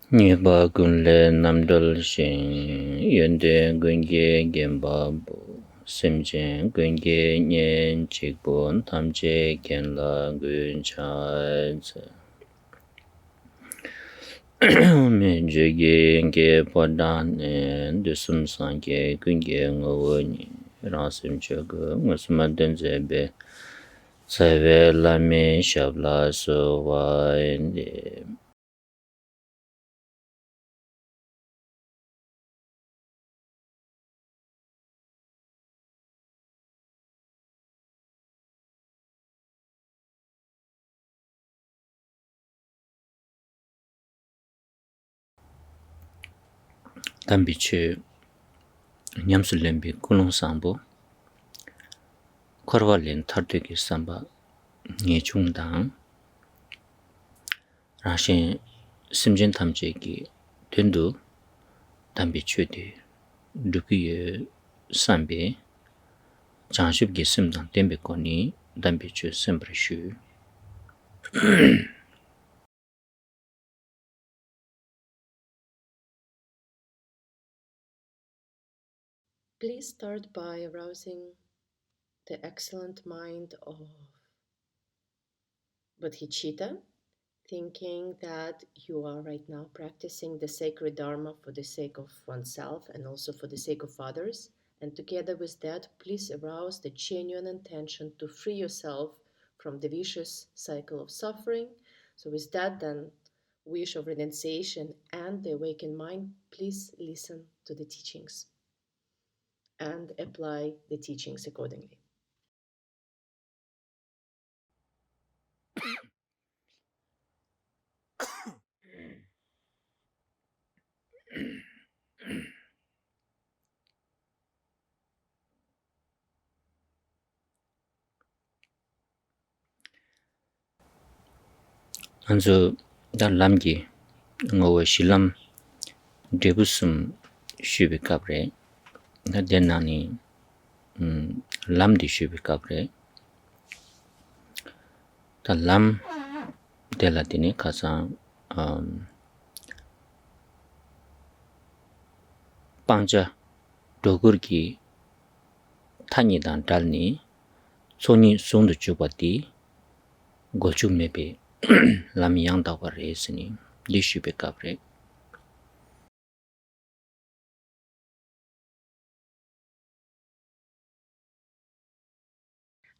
Nipa kunle namdal shin yende gunge genpa bu simchen gunge nyen chikbun tamche genla gun chaz menje genge podan dusum sange gunge ngowo ni rasim chogo ngusma denzebe save lame shabla so wa tambiche nyamsulembi kulung sambo korwa len thardegi samba nye chungdang rashin simjen tamchegi tundu tambiche de dukiye sambe janshibgi simdang tembe koni tambiche simbrishu. Please start by arousing the excellent mind of bodhicitta, thinking that you are right now practicing the sacred Dharma for the sake of oneself and also for the sake of others. And together with that, please arouse the genuine intention to free yourself from the vicious cycle of suffering. So, with that, then, wish of renunciation and the awakened mind, please listen to the teachings and apply the teachings accordingly. Anzo da lamgi ngowo shilam debusum shubi kabre da denani lamdi shubi kabre da lam dela dini kasa pangja dogurgi tani dan dalni soni sondu chubati gochu mebe lam yang dawa resini di shubi kabre.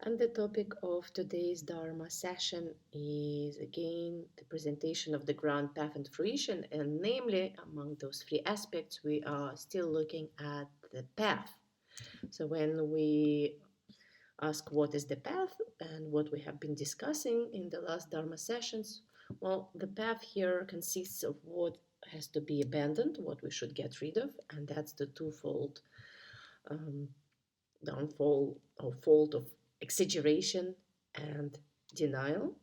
And the topic of today's Dharma session is again the presentation of the ground path and fruition, and namely, among those three aspects, we are still looking at the path. So, when we ask what is the path and what we have been discussing in the last Dharma sessions, well, the path here consists of what has to be abandoned, what we should get rid of, and that's the twofold downfall or fault of exaggeration and denial.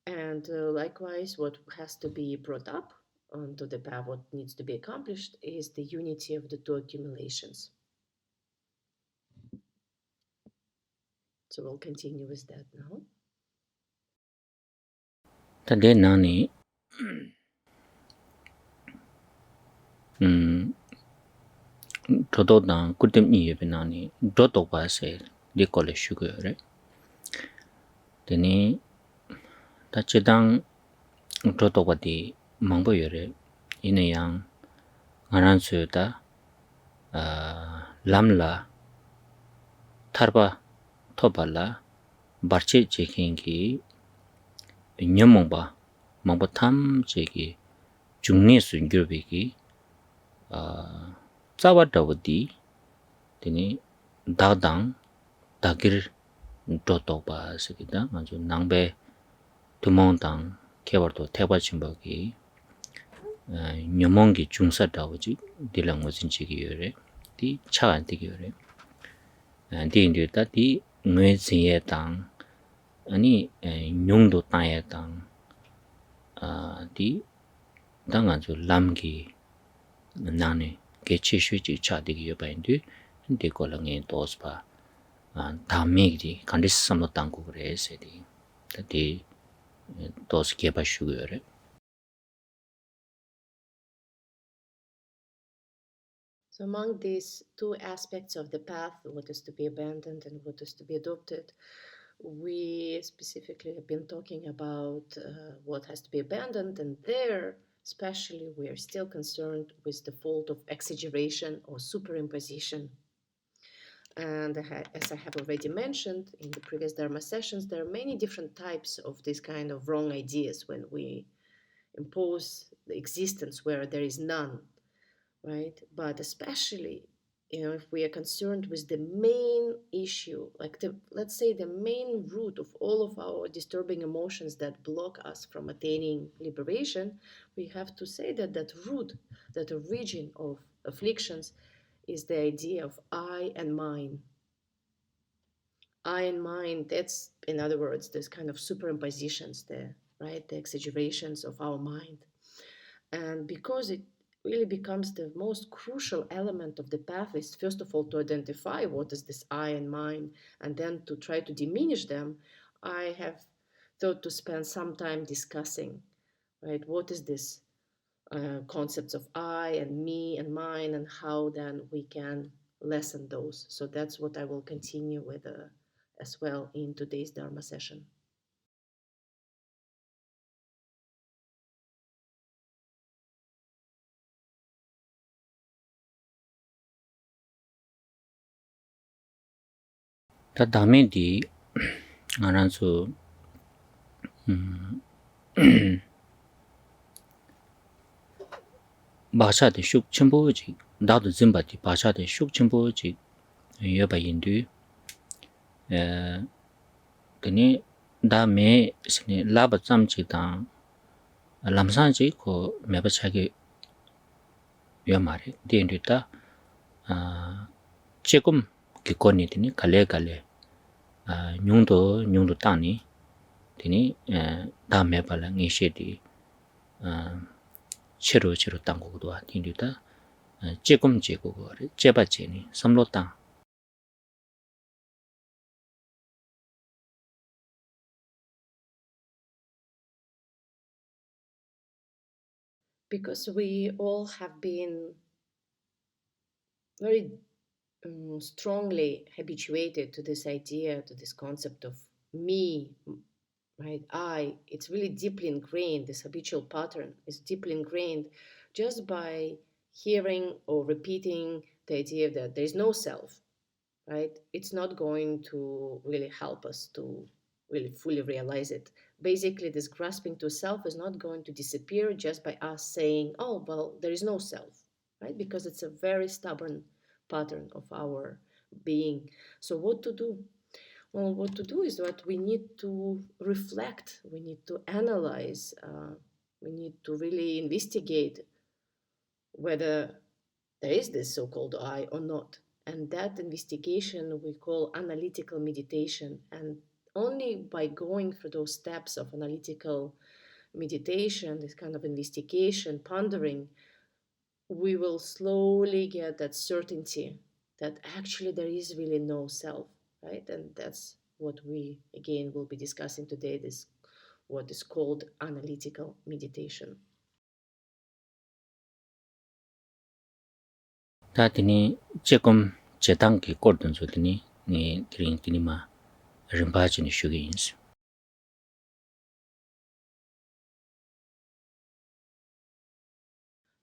And likewise, what has to be brought up onto the path, what needs to be accomplished, is the unity of the two accumulations. So we'll continue with that now. Tade nani todo dan kudim iye binani dodo ba se di kole shugo yore. Deni ta chedang dodo ba di mangbo yore ine yang ngaran suyo da lamla tarba toba la barche jekingi nyamong ba mangbo tam jeki jungne sun gyurbeki tsawa dawadi deni dagdang dagir dodo ba sekida nganjo nangbe tumong dang kewardo teba chimbagi nyomongi jungsa dawaji dilang wazin chigi yore di chagan tigi yore di indio da di ngwe zinye dang ani nyungdo tanya dang di da nganjo lamgi nane geche shwe chi cha digi yoba indio di kola nge dospa dhammi kandis samlo tanggu kore se di dos keba shugu yore. So among these two aspects of the path, what is to be abandoned and what is to be adopted, we specifically have been talking about what has to be abandoned, and there especially we are still concerned with the fault of exaggeration or superimposition. And as I have already mentioned in the previous Dharma sessions, there are many different types of this kind of wrong ideas when we impose the existence where there is none, right? But especially, if we are concerned with the main issue, like let's say the main root of all of our disturbing emotions that block us from attaining liberation, we have to say that that root, that origin of afflictions is the idea of I and mine. I and mine, that's, in other words, this kind of superimpositions there, right? The exaggerations of our mind. And because it really becomes the most crucial element of the path is, first of all, to identify what is this I and mine, and then to try to diminish them, I have thought to spend some time discussing, right, what is this concepts of I and me and mine, and how then we can lessen those. So that's what I will continue with as well in today's Dharma session. 다 다음에 디 알아서 바샤의 슉 첨부지 나도 짐바디 바샤의 슉 첨부지 여바 인도 에 그니 다음에 스네 라바 잠지다 람산지 고 매바차게 요마리 디엔도다 아 조금 기권이더니 갈래갈래 아 뇽도 따니 되니 다음에 발랑 이시디 치료 땅고도 아닌데다 조금 제고거를 제바제니 삼로땅 Because we all have been very strongly habituated to this idea, to this concept of me, right? It's really deeply ingrained. This habitual pattern is deeply ingrained just by hearing or repeating the idea that there is no self, right? It's not going to really help us to really fully realize it. Basically, this grasping to self is not going to disappear just by us saying, oh, well, there is no self, right? Because it's a very stubborn pattern of our being. So, what to do? Well, what to do is that we need to reflect, we need to analyze, we need to really investigate whether there is this so-called I or not. And that investigation we call analytical meditation. And only by going through those steps of analytical meditation, this kind of investigation, pondering, we will slowly get that certainty that actually there is really no self, right? And that's what we again will be discussing today, this what is called analytical meditation. 다더니 조금 제단기 꼴던 소더니 니 드링드니마 림바지니 슈게인스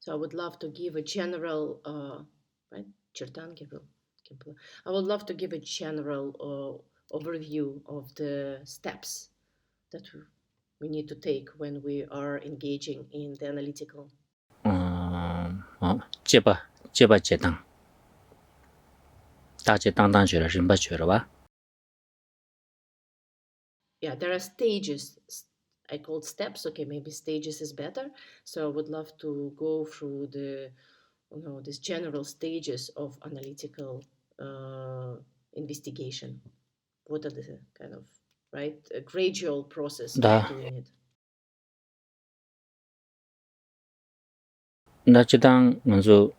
So I would love to give a general, right? I would love to give a general overview of the steps that we need to take when we are engaging in the analytical. 제바 제당 다제 당당주라 림바주라 Yeah, there are stages. I called steps. Okay, maybe stages is better. So I would love to go through these general stages of analytical investigation. What are the kind of, right, a gradual process of doing it. 나치당 먼저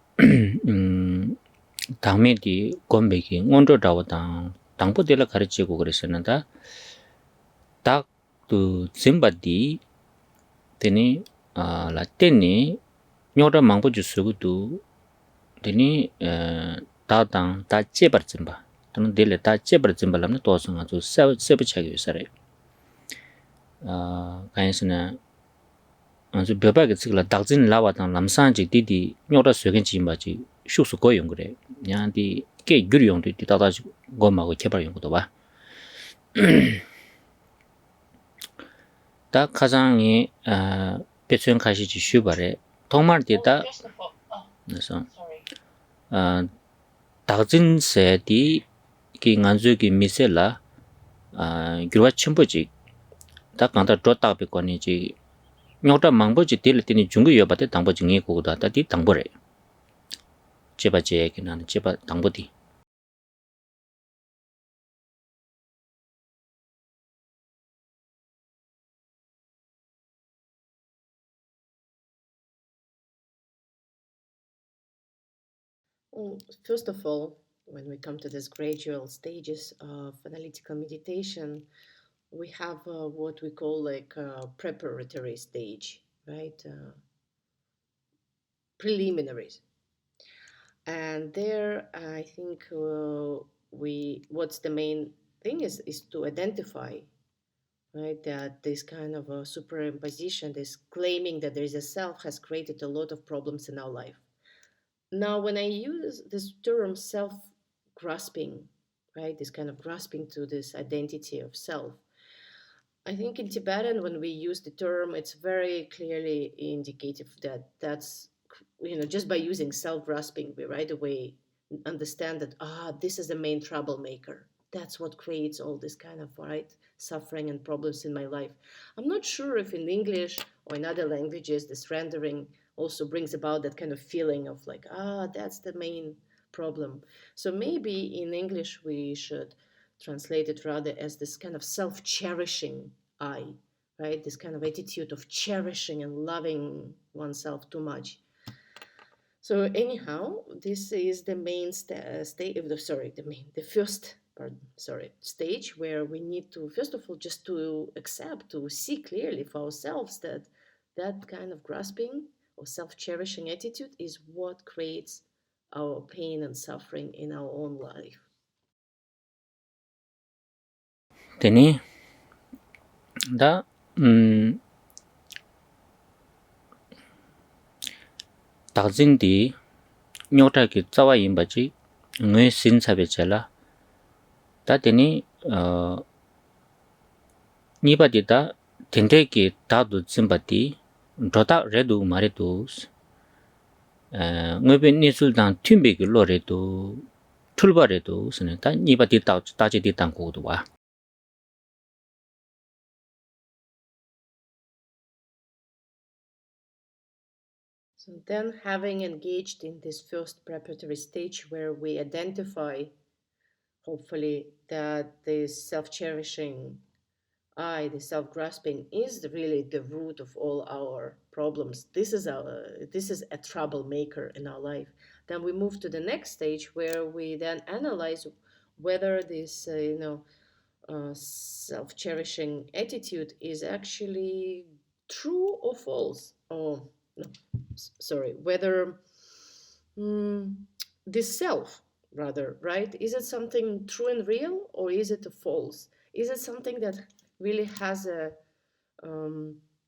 다음에디 권백이 온도다와당 당부들을 가르치고 그랬었는데 딱그 짐바디 되니 라떼니 녀라 망보주 쓰고도 Dini ta tang ta chebar zimba. Tang dili ta chebar zimba lamna tosa nga zu seba chagi yusare. Kanyasana nga zu beba ki tsikla dakzin lawa tang lamsaan chik di nyokta suyagan chimba chik shuksu go yung gure. Yang di ke gyur yung di tata chik go ma go kebar yung kudo ba. Ta kazangi petsuyan kashi chi shubare. Tongmar di ta dakzin se di ki nganzu ki mise la gyurwa chenpo chik ta kanta dro takpi kwani chik nyokta mangpo chik dili tini jungu yoba te tangpo chik nge kukuda ta di tangpo re cheba chee ki nana cheba tangpo di. First of all, when we come to these gradual stages of analytical meditation, we have what we call like a preparatory stage, right? Preliminaries. And there, I think what's the main thing is to identify, right, that this kind of a superimposition, this claiming that there is a self, has created a lot of problems in our life. Now, when I use this term self-grasping, right, this kind of grasping to this identity of self, I think in Tibetan, when we use the term, it's very clearly indicative that that's, just by using self-grasping, we right away understand that, this is the main troublemaker. That's what creates all this kind of, right, suffering and problems in my life. I'm not sure if in English or in other languages, this rendering also brings about that kind of feeling of like, that's the main problem. So maybe in English, we should translate it rather as this kind of self-cherishing I, right? This kind of attitude of cherishing and loving oneself too much. So anyhow, this is the main stage where we need to, first of all, just to accept, to see clearly for ourselves that that kind of grasping or self-cherishing attitude is what creates our pain and suffering in our own life. Dini da dakzin di nyokta ki tsawa yinba chik ngay sin sabi chala da dini nipa di da tinte ki dadu zimba di dhota redu mare dus ngay pe nisul dang tunbe ki lo redu tulba redu sene da nipa di dachi di dang kukudu wa. So then, having engaged in this first preparatory stage where we identify, hopefully, that this self-cherishing I, the self-grasping, is really the root of all our problems. This is a troublemaker in our life. Then we move to the next stage where we then analyze whether this, self-cherishing attitude is actually true or false, or no, sorry, whether this self, rather, right, is it something true and real, or is it a false? Is it something that really has a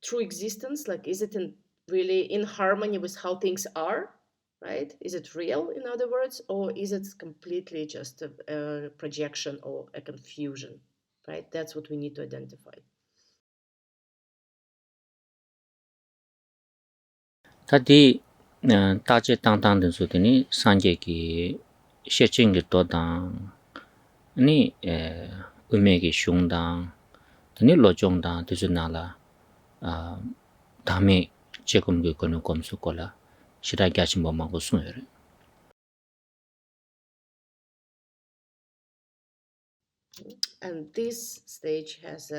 true existence? Like, is it really in harmony with how things are, right? Is it real, in other words, or is it completely just a projection or a confusion, right? That's what we need to identify. Ta di dachi tang tang den su dini sanje ki sheching ki to dang ni ume ki shung dang dini lo chong dang disu na la dame chekum ki kono kom su ko la shira gyachim bo ma ko sung yore. And this stage has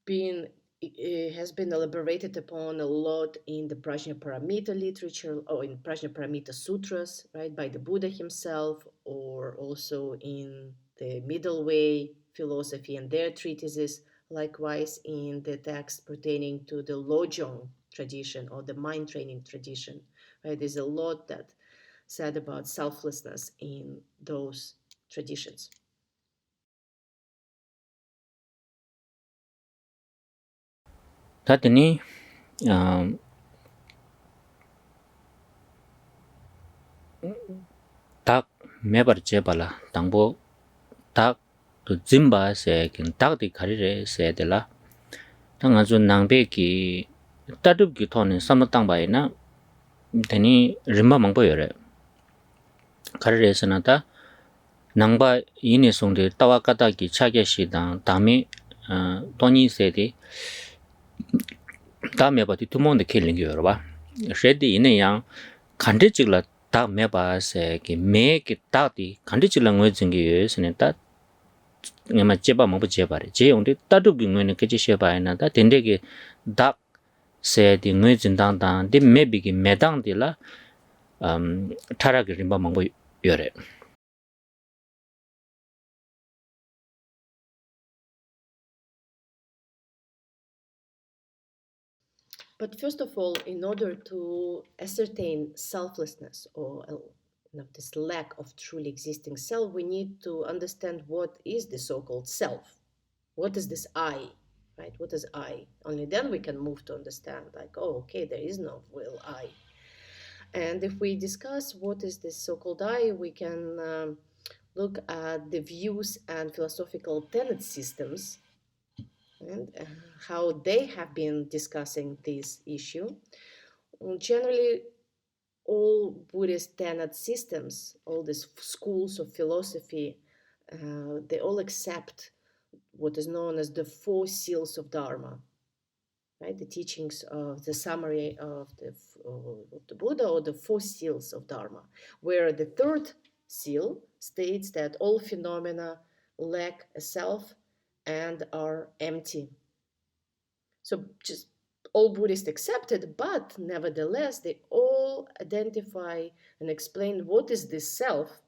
been elaborated upon a lot in the Prajnaparamita literature or in Prajnaparamita sutras, right, by the Buddha himself, or also in the Middle Way philosophy and their treatises, likewise in the text pertaining to the Lojong tradition or the mind training tradition, Right? There's a lot that said about selflessness in those traditions. 다더니 닭 매발 제발라 당보 닭그 짐바세 긴 닭디 가리레 세들라 당아주 낭베기 따듭기 토는 삼땅바이나 되니 림바 망보여래 가리레스나다 낭바 이니 송데 따와까다기 차게시당 다미 돈이 세디 다음에 봐도 투몬데 킬링 여러봐 쉐디 이네양 간디직라 다 매바세 기 매기 따디 간디직라 ngöjing이 다 ngama cheba mo chebare je yongde tadu gi ngene ke che ba na da dende ge dak se di ngwe jindang dang de mebi gi medang de la thara gi rimba mangbo yore. But first of all, in order to ascertain selflessness or this lack of truly existing self, we need to understand what is the so-called self. What is this I, right? What is I? Only then we can move to understand, like, oh, okay, there is no real I. And if we discuss what is this so-called I, we can look at the views and philosophical tenet systems and how they have been discussing this issue. Generally, all Buddhist tenet systems, all these schools of philosophy, they all accept what is known as the four seals of Dharma, right? The teachings of the summary of the Buddha, or the four seals of Dharma, where the third seal states that all phenomena lack a self and are empty. So just all Buddhists accept it, but nevertheless, they all identify and explain what is this self,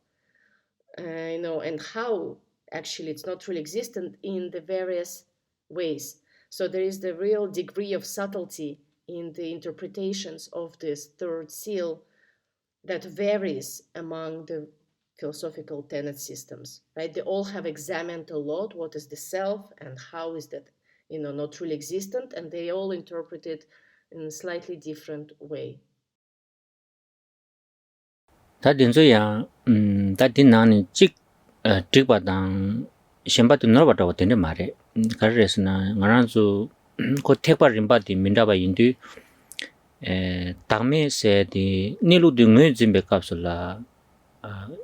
and how actually it's not really existent in the various ways. So there is the real degree of subtlety in the interpretations of this third seal that varies among the philosophical tenet systems, right? They all have examined a lot what is the self and how is that, not truly existent, and they all interpret it in a slightly different way. 다 딘저야 다 딘나니 직 직바당 셴바도 너바다고 되네 말에 가르레스나 ngaranzu ko thekpa rimba di mindaba indu dangme se di nilu di ngö jimbe kapsula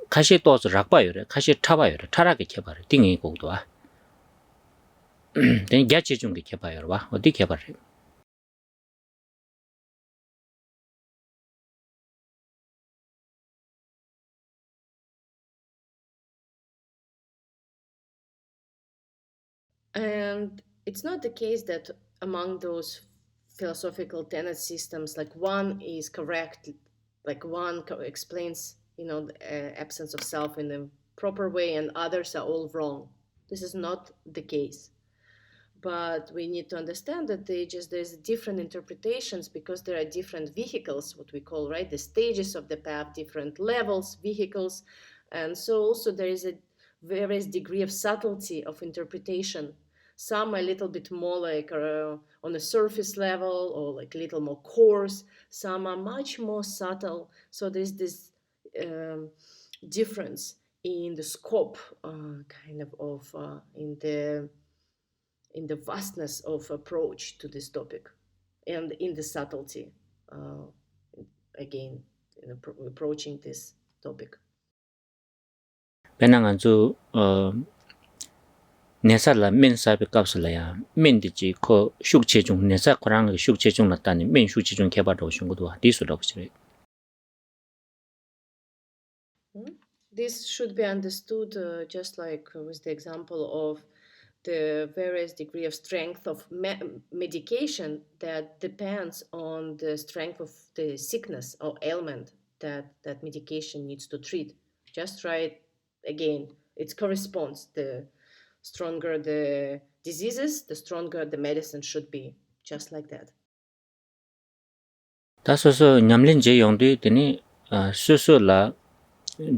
kashi tozu rakba yore kashi taba yore tarake kebare dingi gogdoa den gyachi 중게 keba yore wa 어디 kebare. And it's not the case that among those philosophical tenet systems, like one is correct, like one explains, the absence of self in a proper way, and others are all wrong. This is not the case. But we need to understand that there's different interpretations because there are different vehicles, what we call, right, the stages of the path, different levels, vehicles, and so also there is a various degree of subtlety of interpretation. Some are a little bit more like on a surface level, or like a little more coarse. Some are much more subtle. So there's this difference in the scope, in the vastness of approach to this topic, and in the subtlety, again, in approaching this topic. benanganzu nesala mensabe kapsulaya mendiji ko shukchejung nesa korang shukchejung latani men shukchejung kebado shungudo disudo bchire. This should be understood just like with the example of the various degree of strength of medication that depends on the strength of the sickness or ailment that medication needs to treat. Just right, again, it corresponds. The stronger the diseases, the stronger the medicine should be, just like that. 다 소소 냠린 제 용도 되니 소소라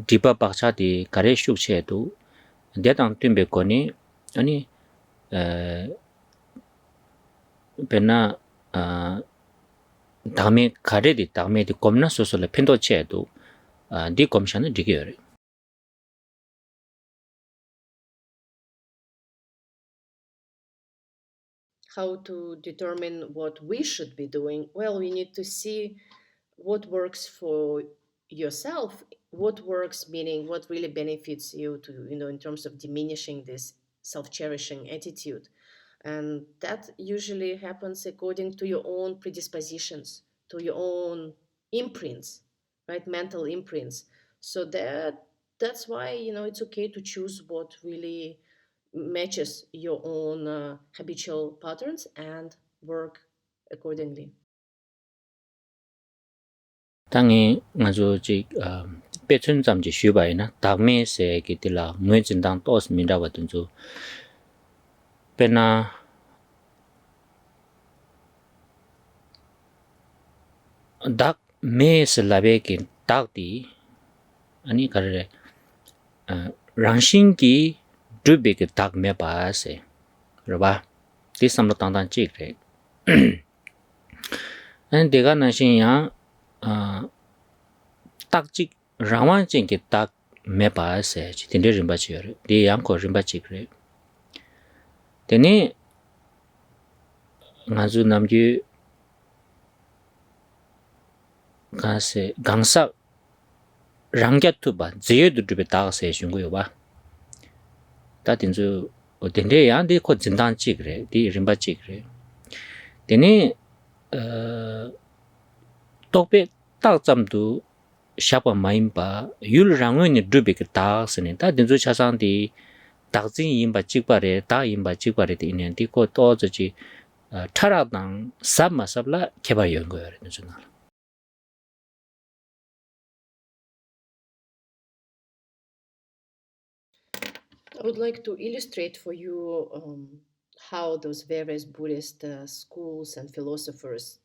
디바 박차디 가레 슈크체도 대당 뜸베코니 아니 베나 다음에 가레디 다음에 겁나 소소라 펜도체도 디 검샤는 디게요. How to determine what we should be doing? Well, we need to see what works for yourself, what works, meaning what really benefits you to, in terms of diminishing this self-cherishing attitude. And that usually happens according to your own predispositions, to your own imprints, right? Mental imprints. So that's why, it's okay to choose what really matches your own habitual patterns and work accordingly. 당에 아주 지 배춘 잠지 쉬바이나 다메세 기til라 무진당 또스 민다바든주 베나 닥 메스 라베긴 닥디 아니 가르레 랑신기 두베게 닥 메바세 그러봐 디삼로 당당 찍래 안 내가 나신야 딱직 라완진게 딱 메바세 진데 림바치요 디 양코 림바치 그래 되니 아주 남주 가세 강사 랑갸투바 제여두르베 다가세 중고요 봐 다딘주 어딘데 야데 코 진단치 그래 디 림바치 그래 되니 똑베 딱점도 샤바 마임바 율랑은이 두베게 다스네 다딘주 차상디 dakzin yinba chikpare, da yinba chikpare di inen di ko tozo chi taradang sabma sabla keba yongo yore nizunal. I would like to illustrate for you how those various Buddhist schools and philosophers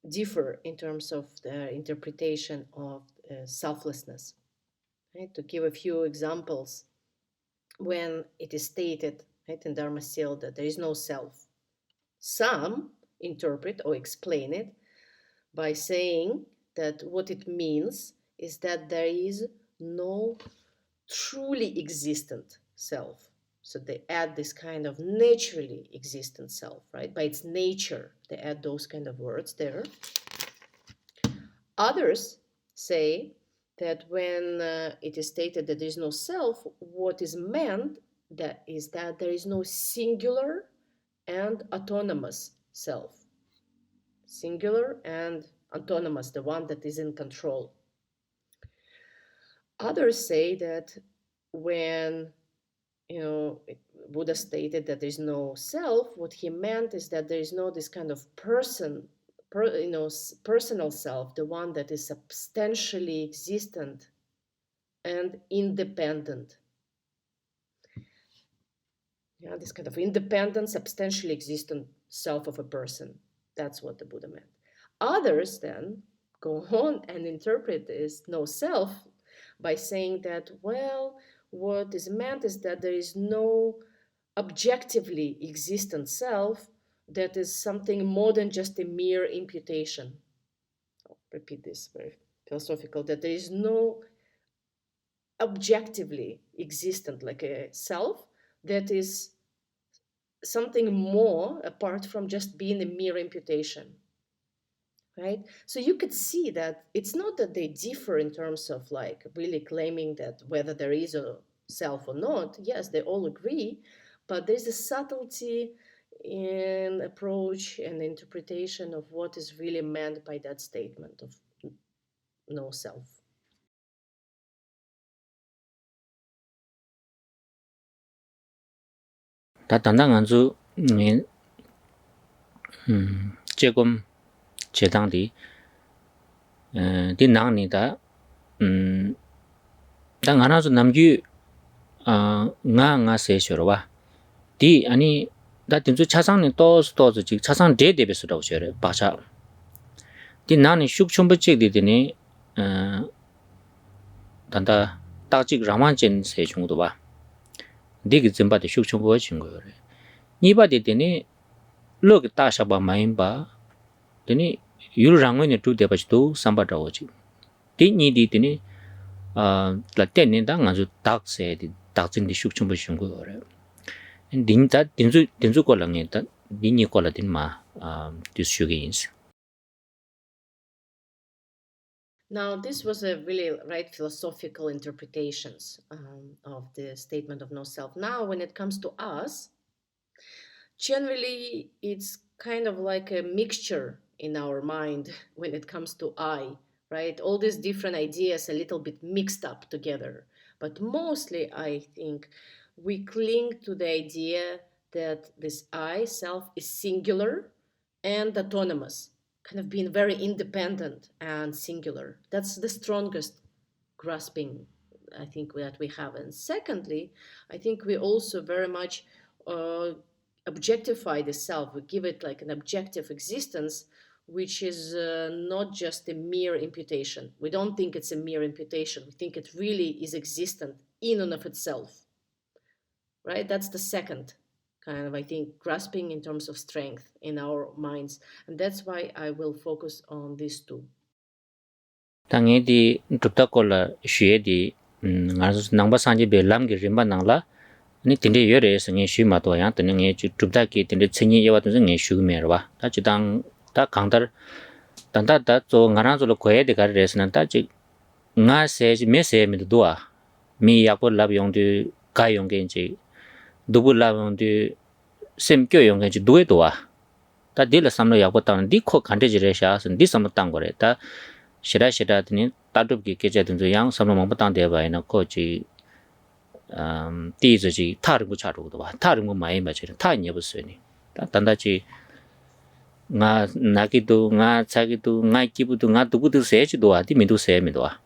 differ in terms of their interpretation of selflessness. Right? To give a few examples, when it is stated, right, in Dharma Seal that there is no self, some interpret or explain it by saying that what it means is that there is no truly existent self. So they add this kind of naturally existent self, right? By its nature, they add those kind of words there. Others say that when it is stated that there is no self, what is meant that is that there is no singular and autonomous self. Singular and autonomous, the one that is in control. Others say that when Buddha stated that there is no self, what he meant is that there is no this kind of personal self, the one that is substantially existent and independent. Yeah, this kind of independent, substantially existent self of a person. That's what the Buddha meant. Others then go on and interpret this no self by saying that, well, what is meant is that there is no objectively existent self that is something more than just a mere imputation. I'll repeat this, very philosophical, that there is no objectively existent, like a self, that is something more apart from just being a mere imputation. Right? So you could see that it's not that they differ in terms of like really claiming that whether there is a self or not. Yes, they all agree, but there's a subtlety in approach and interpretation of what is really meant by that statement of no self. 다 단단한주 조금 제당디 디낭니다 당 하나도 남규 nga 세셔와 디 아니 다 딘주 차상니 또지 차상 대대베스라고 셔래 바샤 디 나니 슉촌부 찍디드니 단다 딱직 라만진 세 정도 봐. 디기 점바데 슉촌부가 진 거요. 니바디드니 럭 따샤바 마인바 드니 유랑원이 두데바지도 삼바다오지. 디니디드니 라텐니다 아주 딱세디 딱진디 슉촌부 신 거요. 딘다 딘주 콜랑에다 디니 콜라딘마 디슈게인스. Now, this was a really philosophical interpretations of the statement of no self. Now, when it comes to us, generally it's kind of like a mixture in our mind when it comes to I, right? All these different ideas a little bit mixed up together. But mostly, I think we cling to the idea that this I, self, is singular and autonomous, kind of being very independent and singular. That's the strongest grasping, I think, that we have. And secondly, I think we also very much objectify the self. We give it like an objective existence, which is not just a mere imputation. We don't think it's a mere imputation. We think it really is existent in and of itself, right? That's the second kind of, I think, grasping in terms of strength in our minds. And that's why I will focus on these two. 당에디 둡다콜라 슈에디 ngazu nangba sanji be lamgi rimba nangla ni tinde yore senge shu ma to ya tene nge chu dubda ki tinde chenyi yewa to nge shu me rwa ta chidang ta kangdar tanda ta zo ngara zo lo koye de gar resna ta chi nga se me se me do a mi ya ko lab yong de ga yong gen ji dubu lab yong de sem kyo yong gen ji do do a ta de la samlo ya ko ta di kho khande ji re sha sun di sam tang gore ta shira dini tatub ki keje dun zo yang samlo mong patang de ba ina ko ji ti zo ji tar bu cha ru do ba tar mu mai ma chi ta nye bu su ni ta tan da ji nga na ki du nga cha ki du nga ki bu du nga du bu du se ji do a di mi du se mi do a.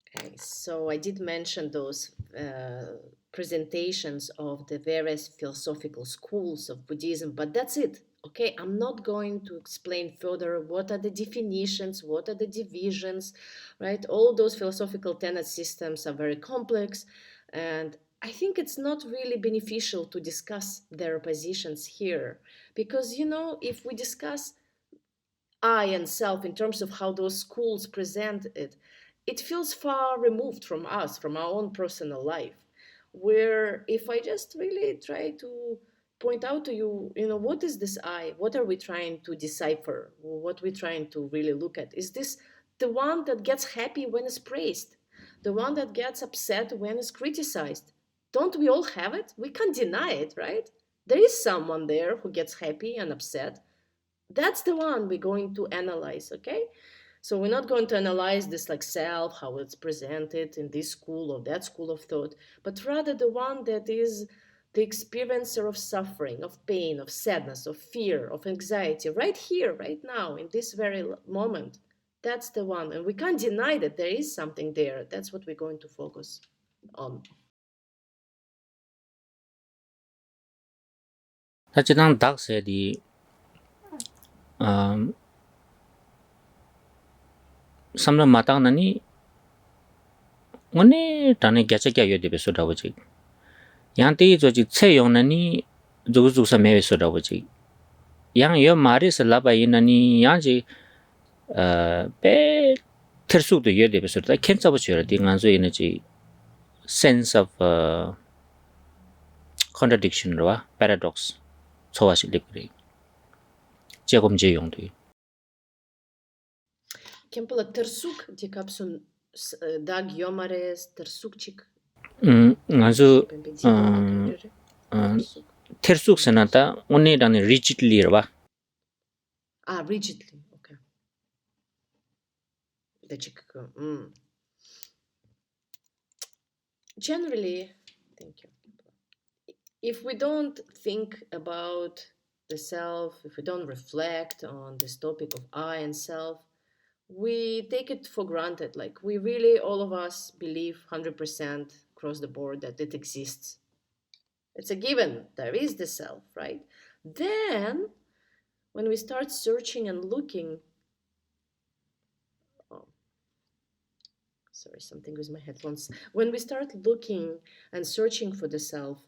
Okay, so I did mention those presentations of the various philosophical schools of Buddhism, but that's it. Okay, I'm not going to explain further what are the definitions, what are the divisions, right? All those philosophical tenet systems are very complex, and I think it's not really beneficial to discuss their positions here because, if we discuss I and self in terms of how those schools present it, it feels far removed from us, from our own personal life. Where if I just really try to point out to you, what is this I? What are we trying to decipher? What we're trying to really look at? Is this the one that gets happy when it's praised? The one that gets upset when it's criticized? Don't we all have it? We can't deny it, right? There is someone there who gets happy and upset. That's the one we're going to analyze, okay? So we're not going to analyze this like self, how it's presented in this school or that school of thought, but rather the one that is the experiencer of suffering, of pain, of sadness, of fear, of anxiety, right here, right now, in this very moment. That's the one. And we can't deny that there is something there. That's what we're going to focus on. ta chidang dak se di samlo matang nani ngone tane gyacha kya yo de be so da wo ji yang te zo ji che yong nani zo zo sa me so da wo ji yang yo mari sa la ba yin nani yang ji pe ter su de yo de be so da ken sa bo chi di ngan zo yin ji sense of contradiction ro paradox so wa shi le kre je gom je yong de Khenpo tersuk di kapsun da Gyurme tersukchik. ngazu tersuk sanata onne dane rigidly ro ba Rigidly, okay. The chick. Generally, thank you. If we don't think about the self, if we don't reflect on this topic of I and self, we take it for granted. Like we really, all of us believe 100% across the board that it exists. It's a given. There is the self, right? Then When we start searching and looking, oh, sorry, something with my headphones. When we start looking and searching for the self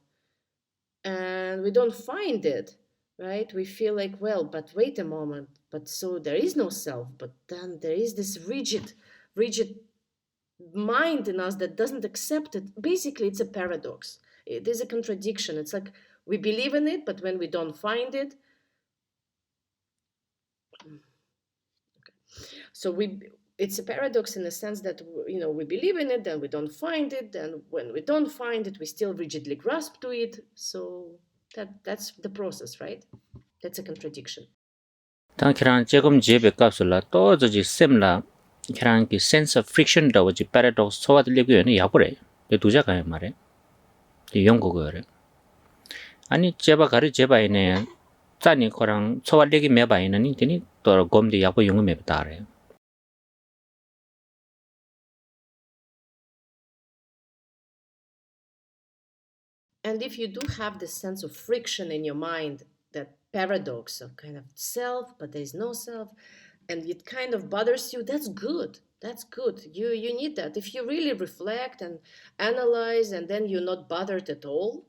and we don't find it, right? We feel like, well, but wait a moment, but so there is no self, but then there is this rigid mind in us that doesn't accept it. Basically, it's a paradox. It is a contradiction. It's like we believe in it, but when we don't find it, so it's a paradox in the sense that we believe in it, then we don't find it, then when we don't find it, we still rigidly grasp to it. So that's the process, right? That's a contradiction. 당 키랑 조금 제베 값을라 또 저지 셈라 키랑 그 sense of friction 더 저지 paradox 소화들리고 연이 야보래. 이 두자가 말해. 이 영국어래. 아니 제바 가르 제바이네 짜니 거랑 소화들리기 매바이는 되니 또 곰디 야보 용어 매다래. And if you do have this sense of friction in your mind, that paradox of kind of self, but there's no self, and it kind of bothers you, that's good. That's good. You need that. If you really reflect and analyze and then you're not bothered at all,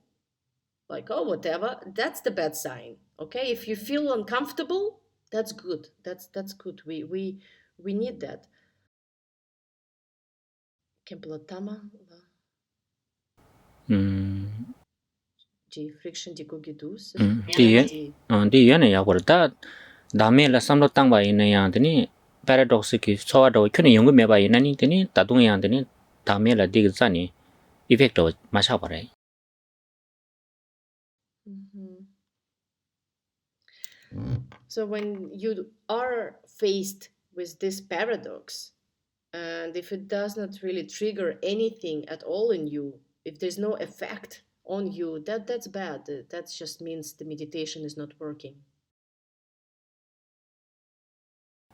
like, oh, whatever, that's the bad sign. Okay? If you feel uncomfortable, that's good. That's good. We need that. Khenpo tama ji friction di kogidus. 디 연에 야고르다 다음에라 삼로 땅바 있는 양들이 paradox 기 소화도 켜는 연구 매바 있는 되니 다동의 양들이 다음에라 디그자니 이펙트 마셔버려. So when you are faced with this paradox, and if it does not really trigger anything at all in you, if there's no effect on you, that's bad. That just means the meditation is not working.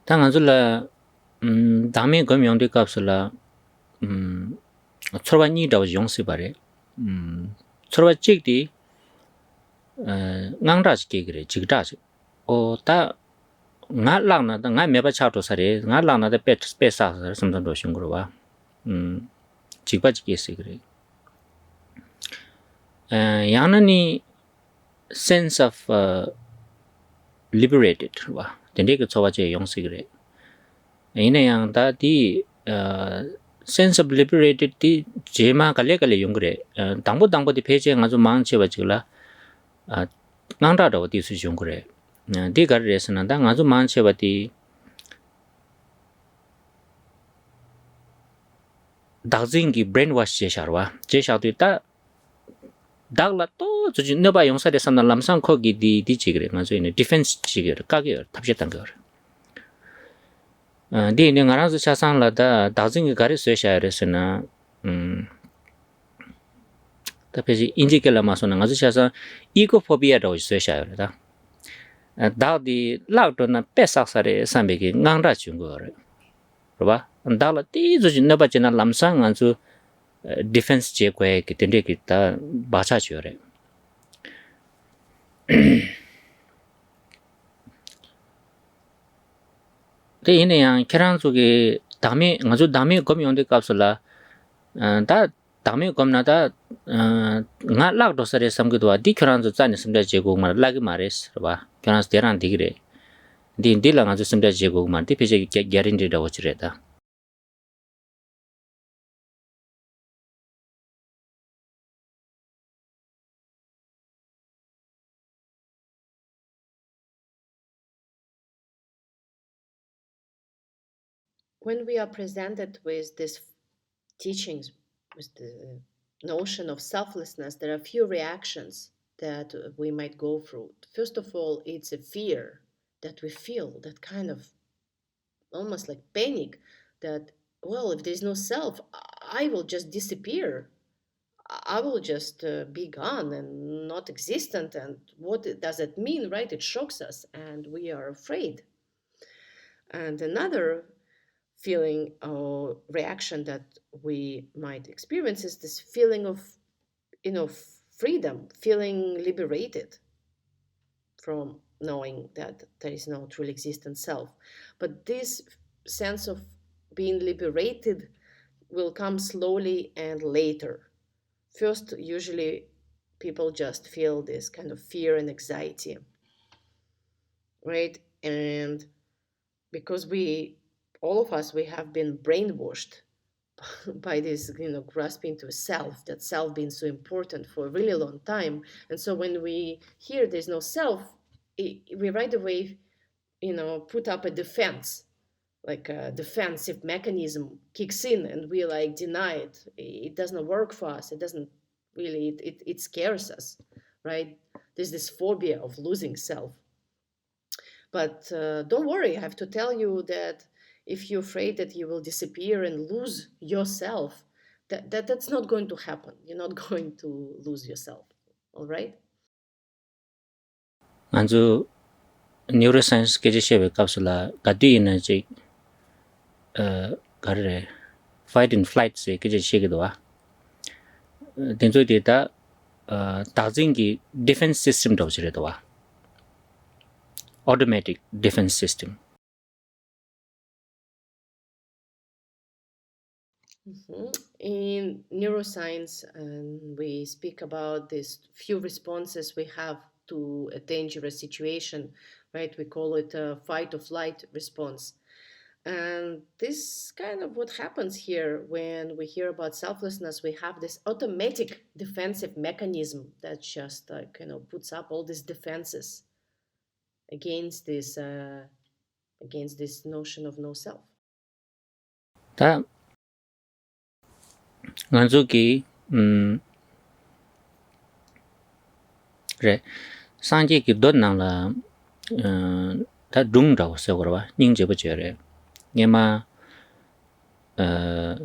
당한줄라 다음에 검용대 값을라 초반이라고 용습하래. 초반 찍디 낭라지게 그래. 직다지. 다 나랑나다 나 매바 차도 사래. 나랑나다 빼사서 섬선도 신고로 봐. 직바지게 있어 그래. 양은이 sense of liberated 봐. 근데 그 초반에 용습 그래. 이네 양다 디 sense of liberated 디 제마 갈래갈래 용그래. 당보디 페이지에 아주 많지 봐지라. 낭라도 어디서 용그래. 디 가르에서는 당 아주 많지 봐디 다징기 brainwash 제샤와. 제샤도 다 다글라 또 저지 너바 용사대 삼나 람상 거기 디 지그래. 아주 이네 디펜스 지그래. 가게 탑셨단 거. 디 내가라서 차상라다 다징이 가르스샤르스나 tapesi injikela masona ngazu chasa ecophobia do swesha da daudi laudon na pesak sare sambeki ngangra chungo re roba andala ti ju na bachena lamsang anju defense che kwe ki tende ki ta bacha chore de ine yang kerang suge dame ngazu dame gom yonde kapsula 다 다음에 겁나다 nga lak do sare samgidwa di kyoran zo zani simda jego ma lagi mares ba kyoran deran digre di dila nga zo simda jego ma di peje guarantee da wachireda. When we are presented with these teachings, with the notion of selflessness, there are a few reactions that we might go through. First of all, it's a fear that we feel, that kind of almost like panic that, well, if there's no self, I will just disappear. I will just be gone and not existent. And what does that mean, right? It shocks us and we are afraid. And another feeling or reaction that we might experience is this feeling of freedom, feeling liberated from knowing that there is no truly existent self. But this sense of being liberated will come slowly and later. First, usually people just feel this kind of fear and anxiety, right? And because all of us, we have been brainwashed by this, grasping to self, that self being so important for a really long time. And so when we hear there's no self, we right away, put up a defense, like a defensive mechanism kicks in, and we like deny it. It doesn't work for us. It doesn't really, it scares us, right? There's this phobia of losing self. But don't worry, I have to tell you that if you're afraid that you will disappear and lose yourself, that's not going to happen. You're not going to lose yourself. All right? 안주 neuroscience 계제시에 갑슬라 가디는 제 가르래 fight and flight 세 계제시에도 와 된저 데이터 다진기 defense system 도지래도 와 automatic defense system. In neuroscience, we speak about these few responses we have to a dangerous situation, right? We call it a fight or flight response. And this kind of what happens here when we hear about selflessness, we have this automatic defensive mechanism that just puts up all these defenses against this notion of no self. 다 안주기 그래 상제기 돈나라 다 둥라고 써거라 닝제버저래 얘마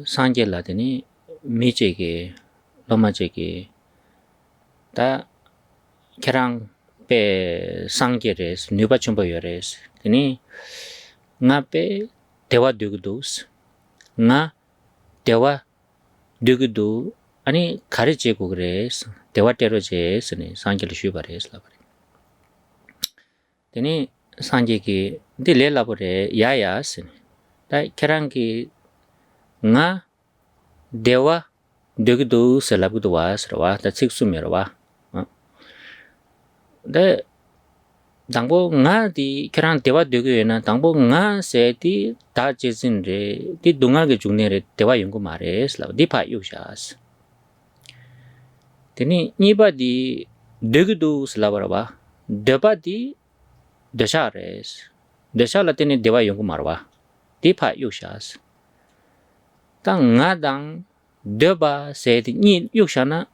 상제라더니 미제게 로마제게 다 계랑 빼 상제레스 뉴바춤보여레스 그니 나빼 대화 되고도스 나 대화 되고도 아니 가르치고 그래서 대화대로 제스네 상제를 쉬바레스 라바레 되니 상제기 딜레라보레 야야스네 다 계랑기 나 대화 되고도 살라부도 와스라와 다 직수메라와 네 당보 나디 계랑 대화 되고에나 당보 나 세디 다 제진레 디 동하게 중내레 대화 연구 말레스라 디파 요샤스 되니 니바디 되고도 살라바라바 데바디 데샤레스 데샤라테니 대화 연구 말와 디파 요샤스 땅 나당 데바 세디 니 요샤나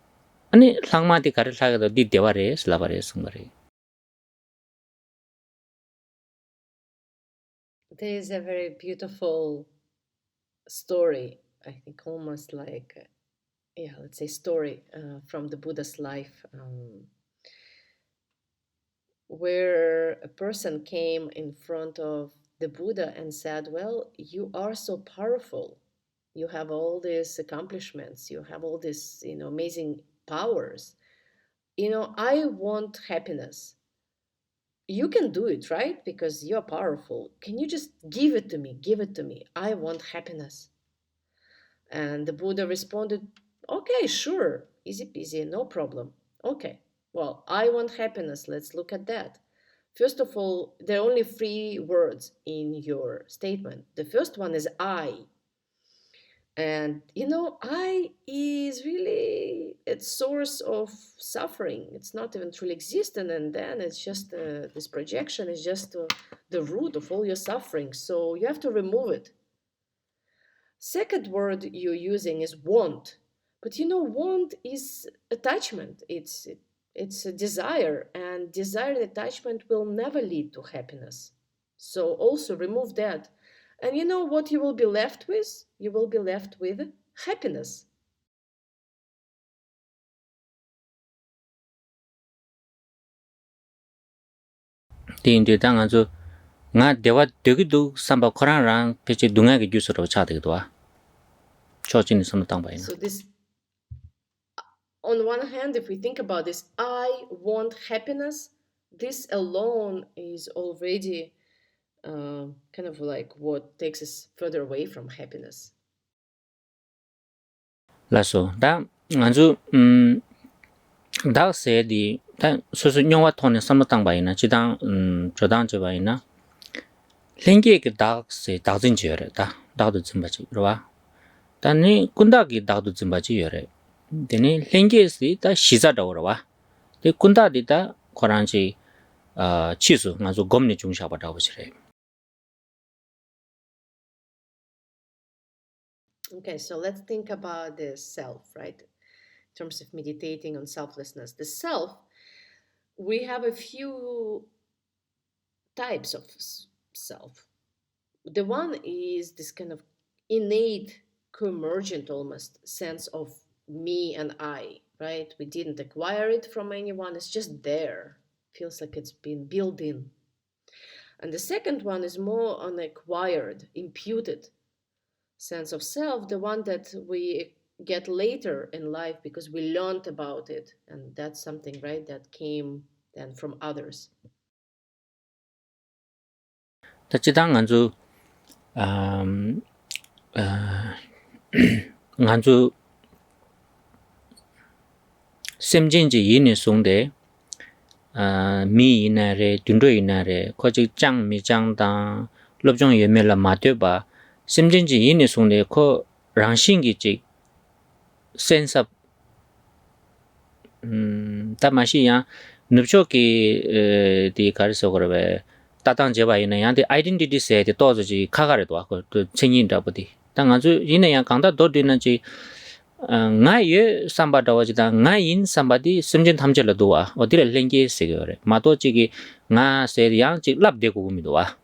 아니 상마디 가르사가도 디 대화레스 라바레스 말이 There is a very beautiful story, I think almost like, let's say story from the Buddha's life, where a person came in front of the Buddha and said, well, you are so powerful. You have all these accomplishments. You have all these, amazing powers. I want happiness. You can do it, right? Because you're powerful. Can you just give it to me? Give it to me. I want happiness. And the Buddha responded, okay, sure, easy peasy, no problem. Okay, well, I want happiness. Let's look at that. First of all, there are only 3 words in your statement. The first one is I. And I is really its source of suffering. It's not even truly existent, and then it's just this projection is just the root of all your suffering. So you have to remove it. Second word you're using is want, but want is attachment. It's a desire, and desire and attachment will never lead to happiness. So also remove that. And you know what you will be left with? You will be left with happiness. 디인데 당 아주 나 대화 되기도 삼바 코랑랑 배치 둥하게 주스로 차되기도 와 초진이 선을 땅 바이나 So this, on one hand, if we think about this, I want happiness, This alone is already kind of like what takes us further away from happiness. 라서 다 아주 다 세디 다 소소 영화 통에 삼당 바이나 지당 저당 저 바이나 랭게 그 다세 다진 지여래 다 다도 좀 바지 그러와 단니 군다기 다도 좀 바지 여래 데니 랭게스 다 시자다 그러와 데 군다디다 코란지 치수 아주 검니 중샤바다 보시래. Okay, so let's think about the self, right? In terms of meditating on selflessness. The self, we have a few types of self. The one is this kind of innate, convergent almost sense of me and I, right? We didn't acquire it from anyone, it's just there. Feels like it's been built in. And the second one is more unacquired, imputed sense of self, the one that we get later in life because we learned about it. And that's something, right, that came then from others. 다 지당 아주 아주 셈진지 이니 송데 미 이나레 딘도 이나레 거지 짱 미장당 럽종 예멜라 마되바 셈진지 이니 송데 코 랑싱기지 센스 다마시야 늪초기 디 가르서 그러베 따당 제바 이네 양데 아이덴티티 세데 또지 카가레도 그 챙인다 보디 당 아주 이네 양 강다 도디는지 나의 삼바다와지다 나인 삼바디 심진 탐절로도와 어디를 랭게 세거래 마도지기 나 세리양지 랍되고 구미도와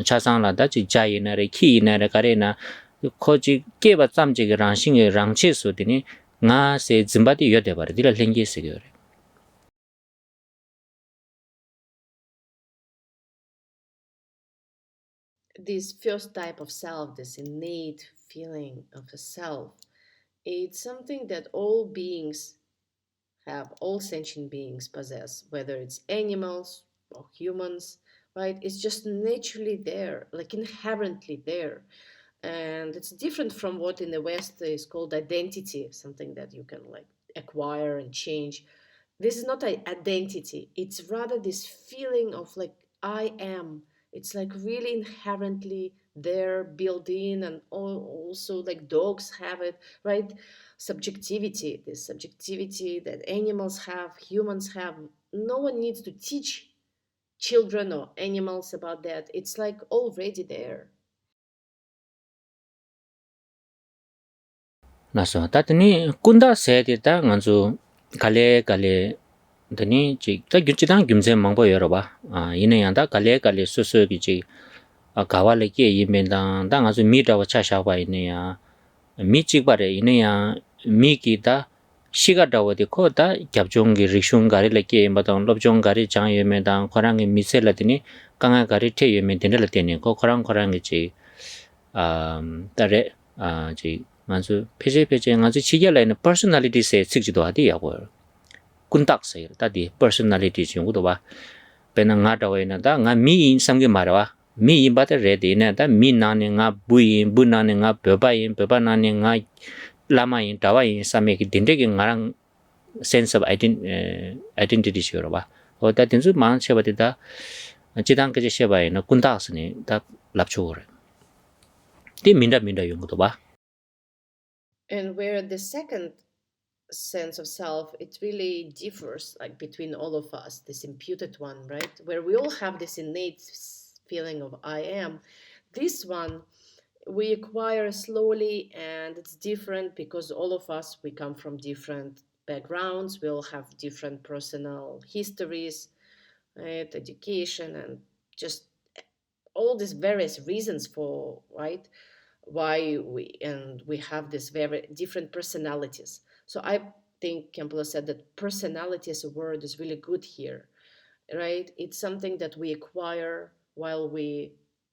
차상라다 지 자이나레 키이나레 가레나 코지 깨바 짬지기 랑싱의 랑치수디니 나세 짐바디 여대바르 디를 랭게 세거래. This first type of self, this innate feeling of a self, it's something that all beings have, all sentient beings possess, whether it's animals or humans, right? It's just naturally there, like inherently there. And it's different from what in the West is called identity, something that you can like acquire and change. This is not an identity, it's rather this feeling of like I am. It's like really inherently there, built in, and also like dogs have it, right? Subjectivity, this subjectivity that animals have, humans have. No one needs to teach children or animals about that. It's like already there. 나서 다더니 군다 세디다 간주 갈레 더니 지다 규치당 김세 망보 열어봐 이내양다 갈레 수수기지 가와레게 이멘당 당 아주 미다와 차샤바 이내야 미직바레 이내야 미기다 시가다워디 코다 겹종기 리슌가리레게 마당 롭종가리 장예멘당 코랑이 미셀라더니 강아가리 테예멘 데늘라테니 코랑이지 따레 지 아주 페이지 아주 지결라는 퍼스널리티 세 측지도 하디야고 군딱세 다디 퍼스널리티 중고도 봐 배는 나다와이나 나 미인 상게 말아 미인 바데 레디나 다 미나네 nga 부인 부나네 nga 베바인 베바나네 nga 라마인 다와인 사메기 딘데게 nga랑 sense of identity 시로 봐 어다 딘수 만 셔바디다 지당까지 셔바이나 군딱스니 다 랍초거래 디 민다 용고도 봐. And where the second sense of self, it really differs like between all of us, this imputed one, right? Where we all have this innate feeling of I am. This one we acquire slowly, and it's different because all of us, we come from different backgrounds, we all have different personal histories, right? Education, and just all these various reasons for, right, why we have these very different personalities. So I think Khenpo said that personality as a word is really good here, right? It's something that we acquire while we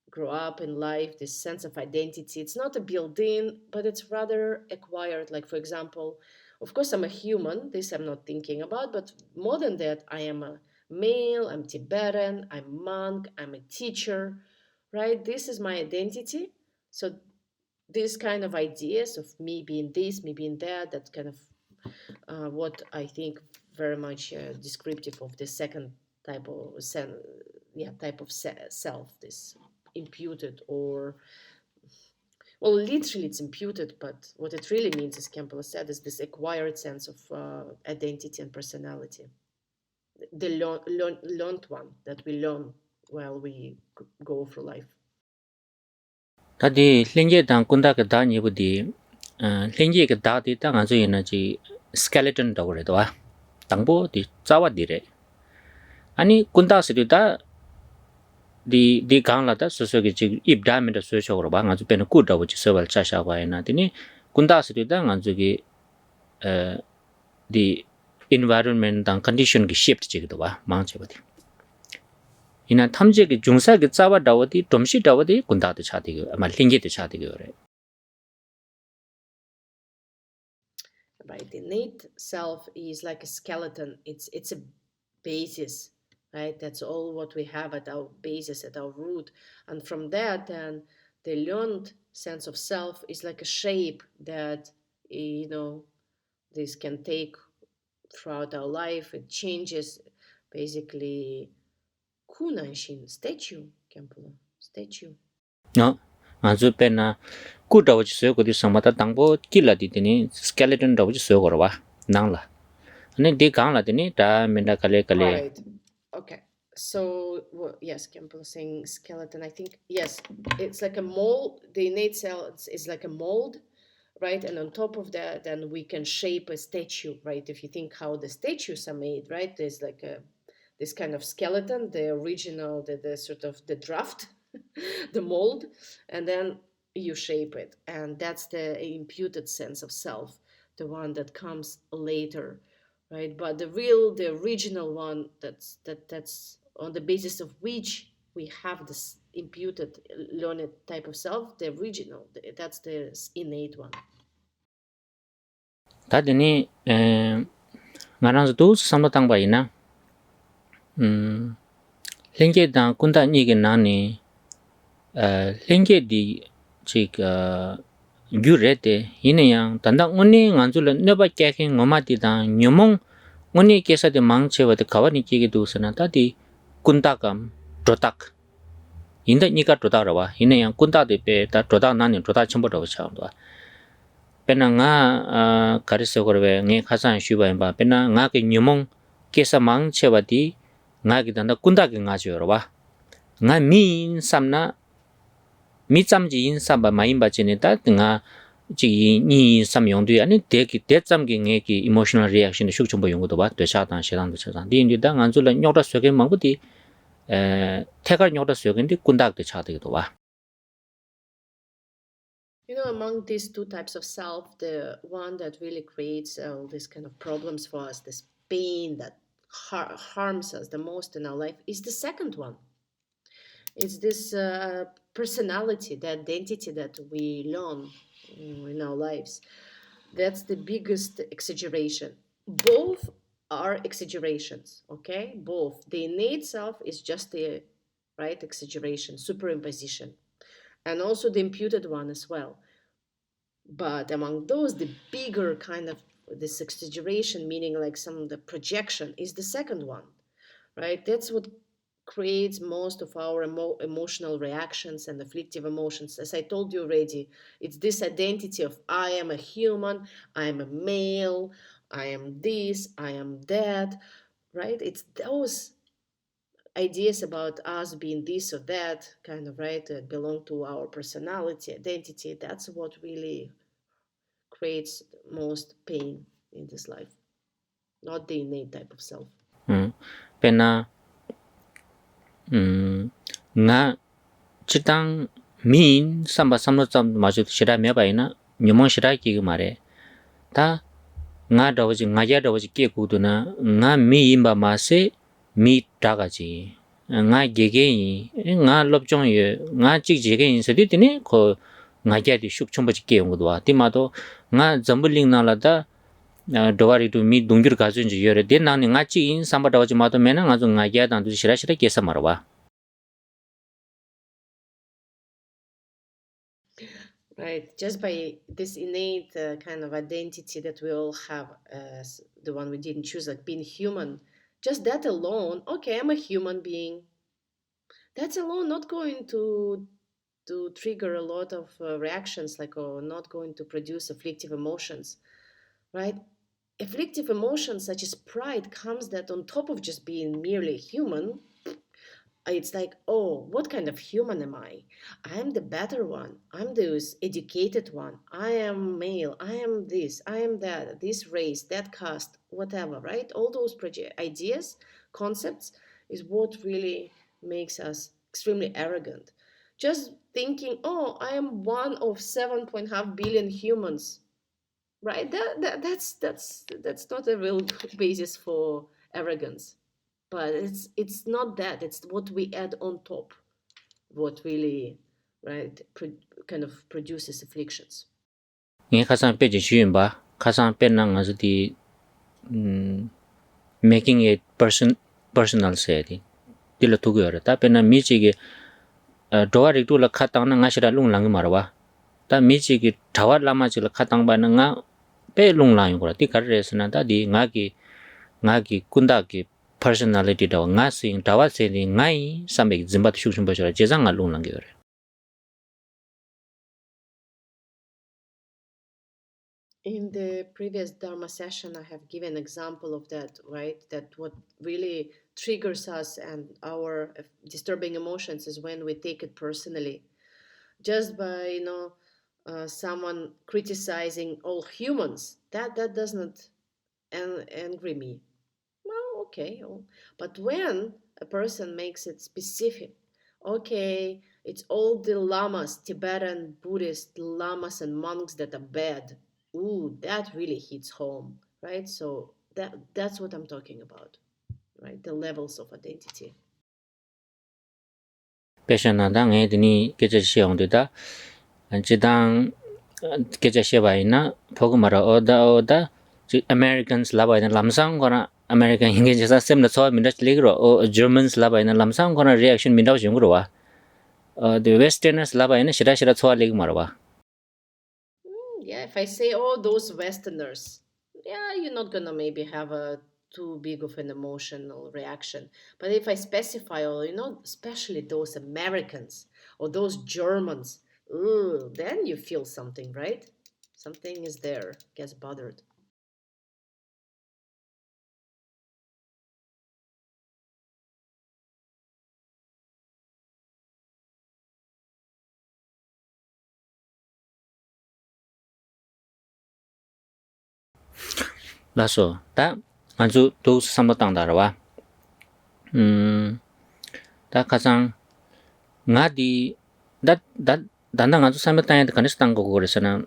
grow up in life, this sense of identity. It's not a built-in, but it's rather acquired. Like, for example, of course, I'm a human. This I'm not thinking about, but more than that, I am a male, I'm Tibetan, I'm monk, I'm a teacher, right? This is my identity. So these kind of ideas of me being this, me being that, that's kind of what I think very much descriptive of the second type of self, this imputed or well, literally it's imputed, but what it really means, as Khenpo said, is this acquired sense of identity and personality, the learned one that we learn while we go through life. 다디 렌제 당 군다가 다니부디 렌제가 다디 당 아주 에너지 skeleton 더 그래도 와 당보디 짜와디래 아니 군다스리다 di gangla da so ge ji ibdam da so so ba nga ju pen ku da wo ji so wal cha sha ba na ti ni kunda sri da nga ju ge the environment dang condition ge shift ji ge ba mang che ba di ina tham je ge jungsa ge cha wa da wo di domshi da wo di kunda de cha di ge ma ling ge de cha di ge re Right, the innate self is like a skeleton. It's a basis, right? That's all what we have at our basis, at our root. And from that, then the learned sense of self is like a shape that, this can take throughout our life. It changes basically kunanshin, statue, statue. no nga ju pen na ku da wo ji so ko di sang ma ta dang bo ki la di ni skeleton da wo ji so ko ba nang la ne di gang la di ni da men da kale Right. Okay. So yes, Khenpo is saying skeleton. I think yes, it's like a mold. The innate self is like a mold, right? And on top of that, then we can shape a statue, right? If you think how the statues are made, right? There's like this kind of skeleton, the original, the sort of the draft, the mold, and then you shape it, and that's the imputed sense of self, the one that comes later, right? But the original one, that's on the basis of which we have this imputed learned type of self, the original, that's the innate one. ta de ni nga rang du sam tang ba ina lengge da kunda ni ge na ni lengge di chi ga gyure de yin yang dan da ngoni ngan zu le ne ba kya ke ngoma di da nyomong ngoni ke sa de mang che wa de ka wa ni ki ge du sa na ta di kunda kam dotak yin da ni ka dotak ra wa yin yang kunda de pe ta dotak na ni dotak chen bo do cha do pena nga karise korwe nge khasan shuba ba pena nga ke nyumong kesa mang chewa di nga gi danda kunda ge nga jyo ba nga mi samna mi chamji in samba mai ba chene ta nga ji ni sam yong du ani de ki de cham ge nge ki emotional reaction shuk chum bo yong do ba de sha dan she dan de cha dan di ni da nga zu la nyok da swe ge mang bu di 태가 nyok da swe ge di kunda de cha de do ba Among these two types of self, the one that really creates all these kind of problems for us, this pain that harms us the most in our life, is the second one. It's this personality, the identity that we learn in our lives. That's the biggest exaggeration. Both are exaggerations, okay? Both. The innate self is just the right exaggeration, superimposition, and also the imputed one as well. But among those, the bigger kind of this exaggeration, meaning like the projection, is the second one, right? That's what creates most of our emotional reactions and afflictive emotions. As I told you already, it's this identity of I am a human, I am a male, I am this, I am that, right? It's those ideas about us being this or that kind of, right, that belong to our personality, identity. That's what really creates most pain in this life, not the innate type of self. pena nga chitang min samba samno cham ma ju shira me ba ina nyomong shira ki ge mare ta nga da wo ji nga ya da wo ji ke ku du na nga mi yin ba ma se mi ta ga ji nga ge ge yin nga lob jong ye nga chi ji ge yin se di ni ko nga ja di shuk chom ba ji ke yong du wa ti ma do nga zambuling na la da dovari to mi dungyur gazun ji yore de nang nga chi in samba dawa ji ma to mena nga zo nga ya dan du shira shira kesa marwa. Right, just by this innate kind of identity that we all have as the one we didn't choose, like being human, just that alone, okay, I'm a human being. That's alone not going to trigger a lot of reactions, like, or not going to produce afflictive emotions, right? Afflictive emotions such as pride comes that on top of just being merely human. It's like, oh, what kind of human am I? I'm the better one. I'm the educated one. I am male. I am this. I am that. This race, that caste, whatever, right? All those ideas, concepts is what really makes us extremely arrogant. Just thinking, oh, I am one of 7.5 billion humans, right? That's not a real basis for arrogance, but it's not that, it's what we add on top, what really, right, kind of produces afflictions. Nge khasan pe ji shuyun ba khasan pe na nga zo di making it personal se di dilo tu yore ta pe na mi chi ge dovari to la khatang na nga shira lung lang marwa ta mi chi ge dhawa lama chi la khatang ba na nga pe lung lang yong ti kar res na ta di nga ki kunda ki personality da nga sing dawa se ni ngai sambe zimba shuk shum ba jora jezang nga lung lang yore. In the previous Dharma session, I have given example of that, right? That what really triggers us and our disturbing emotions is when we take it personally. Just by, someone criticizing all humans, that does not angry me. Well, okay. But when a person makes it specific, okay, it's all the lamas, Tibetan Buddhist lamas and monks that are bad. Ooh, that really hits home, right? So that's what I'm talking about, right? The levels of identity. Pesha na da nge dini kecha shiyong de da jidang kecha shiba ina phogu mara oda Americans laba ina lamsang kona American hinge jesa sem na so minda chligro o Germans laba ina lamsang kona reaction minda jingro wa the Westerners laba ina shira shira so lig marwa. Yeah, if I say, oh, those Westerners, yeah, you're not gonna maybe have a too big of an emotional reaction. But if I specify, oh, especially those Americans or those Germans, ooh, then you feel something, right? Something is there, gets bothered. Laso ta anju to samotang darwa ta kasang nga di dat danda nga samotang de kanis tang go gore sana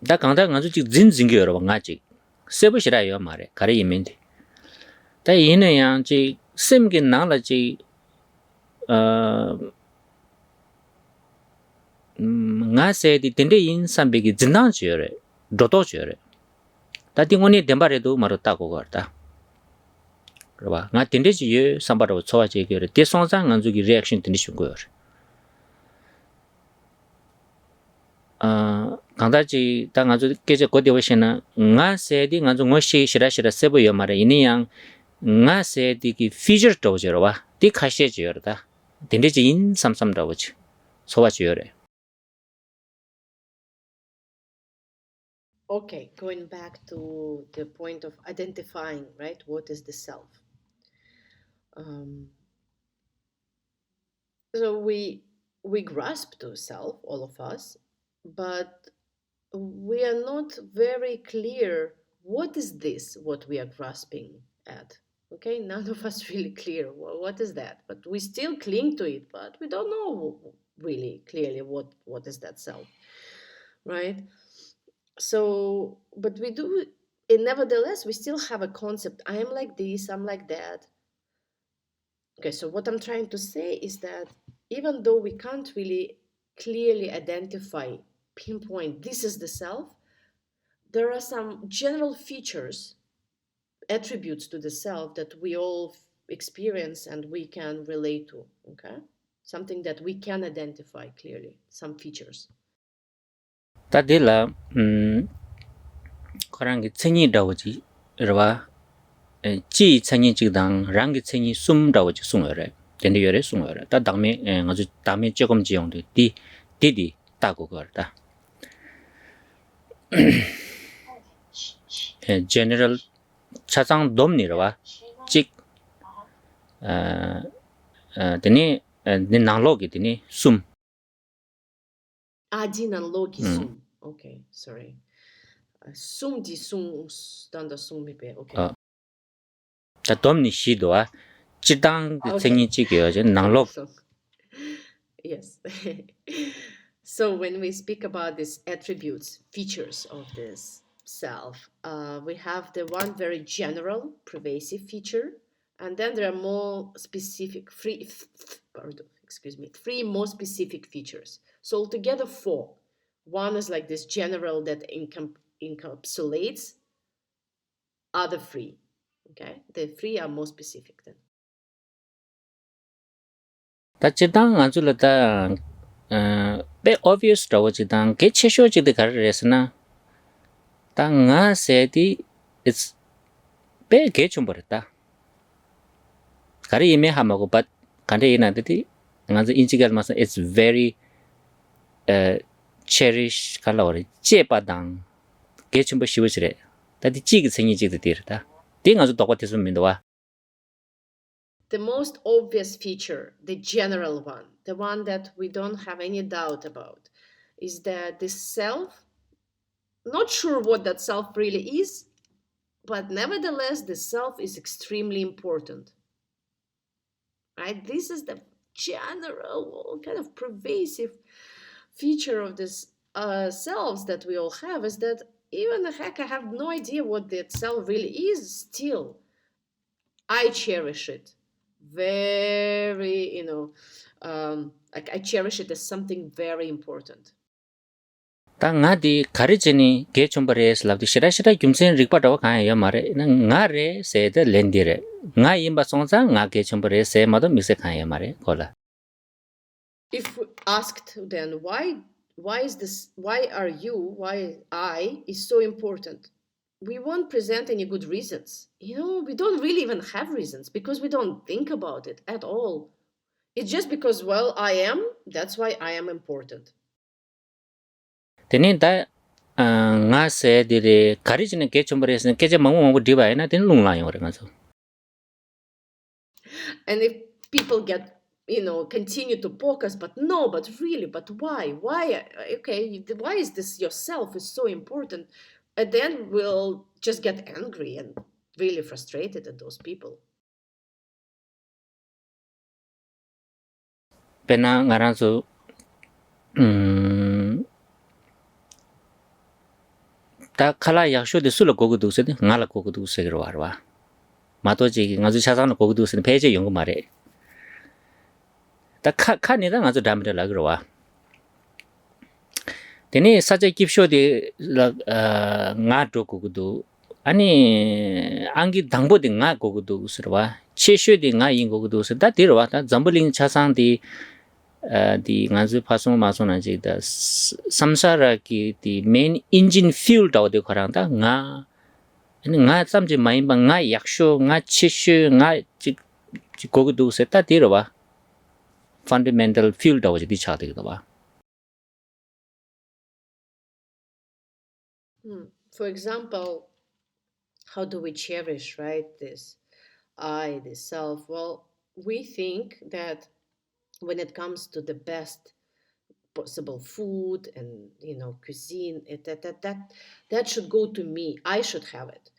da kangda nga ji jin jing ge ro nga ji sebo shira yo mare kare yimen de ta yine yang ji sem ge na la ji nga se di tende yin sambe ge jinang ji yore dodo ji yore ta tingoni dembare do maro ta go gar ta 봐. nga tende ji ye sambaro chowa je ge re de song sang nga ju gi reaction tende shung go yore 강다 ji ta nga ju ke je ko de wa shena nga se di nga ju ngo shi shira shira sebo yo mare ini yang nga se di ki feature to je ro wa di kha she je yor da tende ji in sam sam da wo ji chowa je yore. Okay, going back to the point of identifying, right? What is the self? Um, so we grasp to self, all of us, but we are not very clear what is this, what we are grasping at. Okay, none of us really clear what is that, but we still cling to it, but we don't know really clearly what is that self, right? So, but we do, and nevertheless we still have a concept, I am like this, I'm like that. Okay, so what I'm trying to say is that even though we can't really clearly identify, pinpoint this is the self, there are some general features, attributes to the self that we all experience and we can relate to, okay? Something that we can identify clearly, some features. Tadila korangi tsenyi dawaji rwa chi tsenyi chigdang rangi tsenyi sum dawaji sungore tende yore sungore ta dame ngazu dame 조금 지용도 di tago korda general 차상 dom니 rwa 직 tene ne nanglogi tene sum Один аналоги сум. Okay, sorry. Sum di sum standa sum mipe. Okay. 자 dom니 시도와 지당 tsenyi chigyo nanglog. Yes. So when we speak about these attributes, features of this self, we have the one very general, pervasive feature, and then there are more specific, three more specific features. So altogether 4. One is like this general that encapsulates other 3. Okay, the 3 are more specific then. 다 지당 안줄다 be obvious rawo jidang ke chesho jide garesna ta nga sedi it's be ge chumborta gari ime hamago but kande ina deti nga inchigal mas it's very cherish kalori chepadang ge chumbo shiwchre tadi chig sengi jide dirta dinga zo dogotesu mindowa. The most obvious feature, the general one, the one that we don't have any doubt about, is that the self, not sure what that self really is, but nevertheless, the self is extremely important. Right? This is the general, kind of pervasive feature of this selves that we all have, is that even the heck I have no idea what that self really is, still I cherish it very, I cherish it as something very important. Ta nga di karijini ge chumbares labdi shira gyumsen rikpatawa kaya ya mare nga re se de lendire nga yimba songza nga ge chumbares se mado mise kaya mare kola. If asked then why are you, why I is so important, we won't present any good reasons. We don't really even have reasons because we don't think about it at all. It's just because, well, I am, that's why I am important. Tene da nga se dire karijini ge chumbares ne keje mangu diba ena ten lungla yore nga so. And if people get, continue to poke us, but really, but why? Okay, why is this yourself is so important? And then we'll just get angry and really frustrated at those people. Pena ngaran so ta kala yaksho de sulo gogo duse de ngala gogo duse gro warwa. 마도지 ngazu 차상의 고기도 쓰는 페이지 연구 말해. 다 칸이다 ngazu 담을 라그러와. 되니 사제 깁쇼디 nga도 고기도 아니 안기 당보디 nga 고기도 쓰러와. 체쇼디 nga 인 고기도 쓰다 데려와. 다 잠블링 차상디 디 ngazu 파송 마소나지다 삼사라기 디 메인 인진 퓨얼 다오데 거랑다 nga nga samji maimba nga yaksho nga chishu nga gogudu seta dirwa fundamental fuel daw ji chade ba. For example, how do we cherish, right, this I, this self? Well, we think that when it comes to the best possible food and cuisine, that should go to me. I should have it.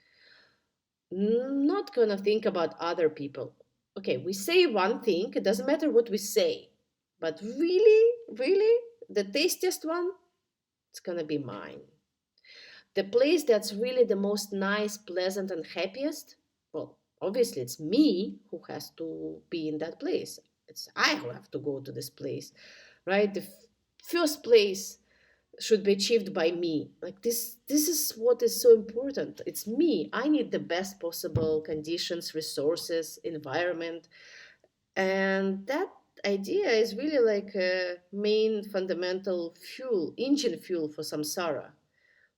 Not gonna think about other people. Okay, we say one thing, it doesn't matter what we say, but really, the tastiest one, it's gonna be mine. The place that's really the most nice, pleasant, and happiest, well, obviously it's me who has to be in that place. It's I who have to go to this place, right? The first place should be achieved by me. Like this is what is so important. It's me. I need the best possible conditions, resources, environment. And that idea is really like a main fundamental fuel, engine fuel for samsara.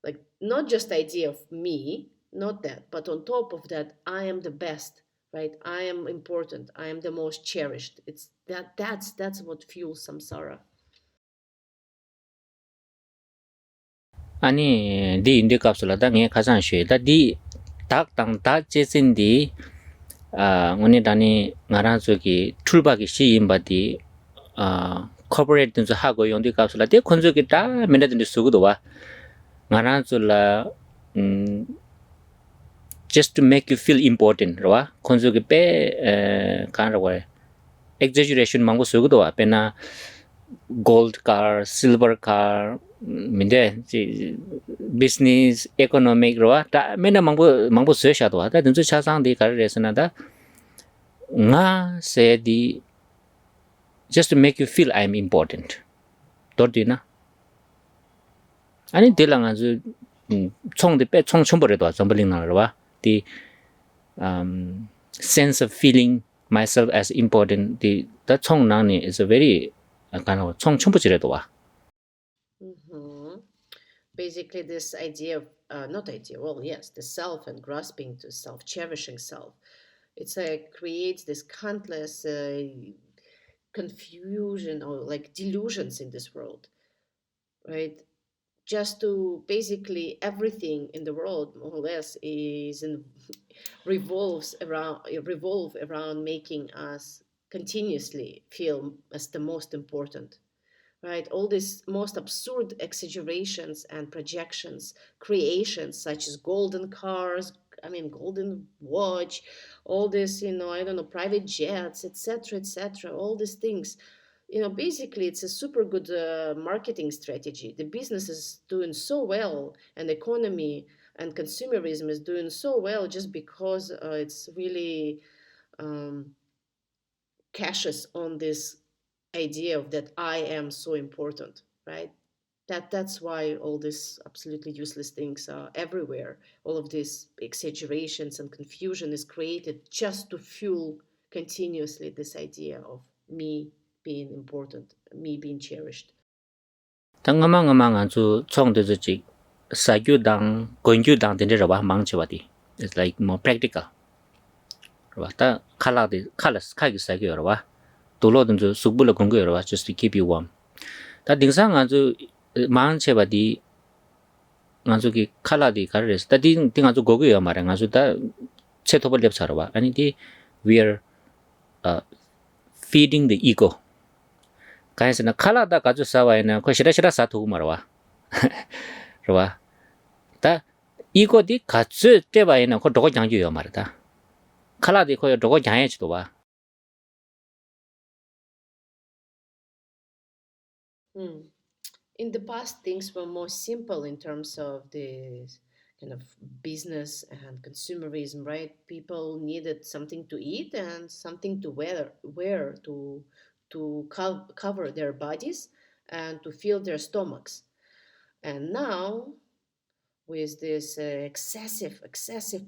Like not just idea of me, not that, but on top of that, I am the best, right? I am important. I am the most cherished. It's that's what fuels samsara. 아니 디 인디 값을다 게 가산 쉐다 디 닥당 다 제신디 오늘 다니 나라 저기 출발이 시임바디 corporate 든지 하고 용디 값을다 데 콘저기 다 맨데든지 수고도 와 나라 줄라 just to make you feel important 와 콘저기 빼 간라고 exaggeration 망고 수고도 와 빼나 gold car silver car 민데 business economic roa ta mena mangbo se sha do ta dun chu cha sang de kar resna da nga se di just to make you feel I'm important dor di na ani de lang ju chong de pe chong chong bore do zambling na roa the sense of feeling myself as important the chong na ni is a very kind of chong chong bure do wa Basically, this idea of not idea, well, yes, the self and grasping to self, cherishing self. It's like creates this countless confusion or like delusions in this world, right? Just to basically everything in the world, more or less, is in revolve around making us continuously feel as the most important, right? All these most absurd exaggerations and projections, creations such as golden cars, I mean, golden watch, all this, I don't know, private jets, etc., etc., all these things. Basically, it's a super good marketing strategy. The business is doing so well, and the economy and consumerism is doing so well just because it's really cashes on this idea of that I am so important, right? That's why all these absolutely useless things are everywhere. All of these exaggerations and confusion is created just to fuel continuously this idea of me being important, me being cherished. 당가망가망한 주 총대지 사교당 건교당 된데 봐 망치와디 it's like more practical 다 칼라스 카기 사교여 봐 돌로든 주 숙불로 건거여 봐 just to keep you warm 다 딩상한 주 망치와디 간주기 칼라디 가르레스 다 딩딩한 주 고고여 말한 간주 다 체토벌 랩사러 봐 아니 디 we are feeding the ego 가이스나 칼라다 가주 사와이나 그 시라시라 사투 말와 그봐 다 이거디 가츠 때바이나 그 도고 장주요 말이다 칼라디 그 도고 장해지도 봐 In the past, things were more simple in terms of the kind of business and consumerism, right? People needed something to eat and something to wear to cover their bodies and to fill their stomachs. And now, with this excessive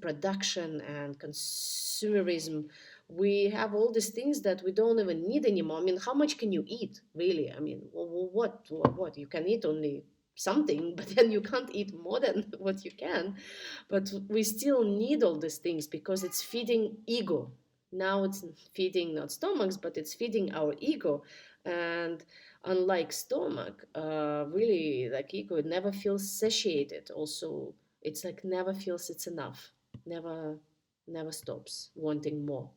production and consumerism, we have all these things that we don't even need anymore. I mean, how much can you eat, really? I mean, what you can eat only something, but then you can't eat more than what you can. But we still need all these things because it's feeding ego. Now it's feeding not stomachs, but it's feeding our ego. And unlike stomach, really, like ego, it never feels satiated. Also, it's like never feels it's enough. Never stops wanting more.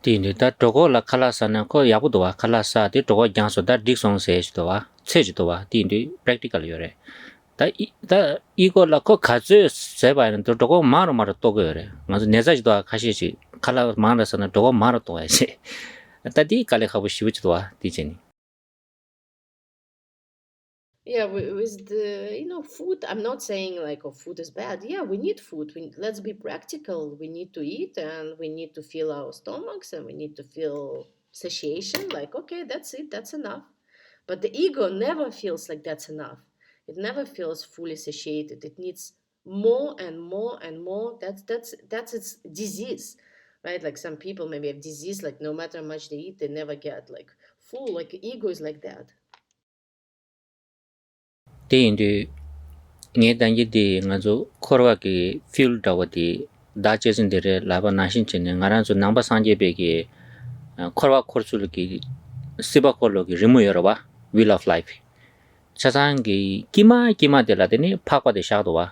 디니 다 도고 라 칼라사나 코 야부도 와 칼라사 디 도고 장소 다 딕송 세지도 와 체지도 와 디니 practical 요래 다 이거 라코 가즈 세바는 또 도고 마로 또 그래 맞아 내자지도 가시지 칼라 마라서는 도고 마로 또 와야지 다디 칼레 하고 싶지도 와 디제니 Yeah, with the food, I'm not saying like food is bad. Yeah, we need food. Let's be practical. We need to eat and we need to fill our stomachs and we need to feel satiation. Like, okay, that's it. That's enough. But the ego never feels like that's enough. It never feels fully satiated. It needs more and more and more. That's its disease, right? Like some people maybe have disease, like no matter how much they eat, they never get like full. Like ego is like that. They nghe dan yi de nga zo korwa ki fuel dawa di da chesin de re laba nashin chen nga ran zo namba sanje be ki korwa korsul ki siba kollo ki rimu yoro ba wheel of life chasang ki kima de la de ni pakwa de shado wa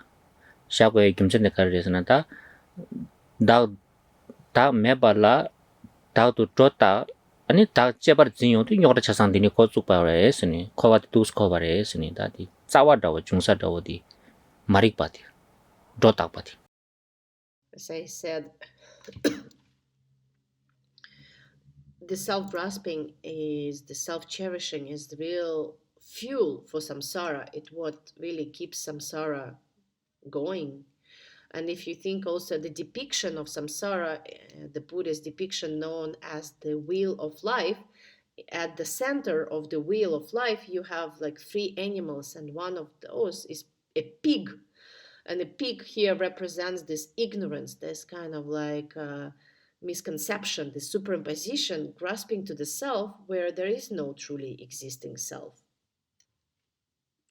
shako e kimchen de kar resna ta da me ba la da tu tota ani da chebar jinyo tu nyora chasang de ni ko chu pa re sni ko wa tu ko ba re sni da di chawa dawa jungsa dawa di marik pati dota pati. As I said, the self-grasping is the self-cherishing is the real fuel for samsara. It what really keeps samsara going. And if you think also the depiction of samsara, the Buddhist depiction known as the wheel of life, at the center of the wheel of life, you have like three animals, and one of those is a pig. And a pig here represents this ignorance, this kind of like misconception, this superimposition, grasping to the self where there is no truly existing self.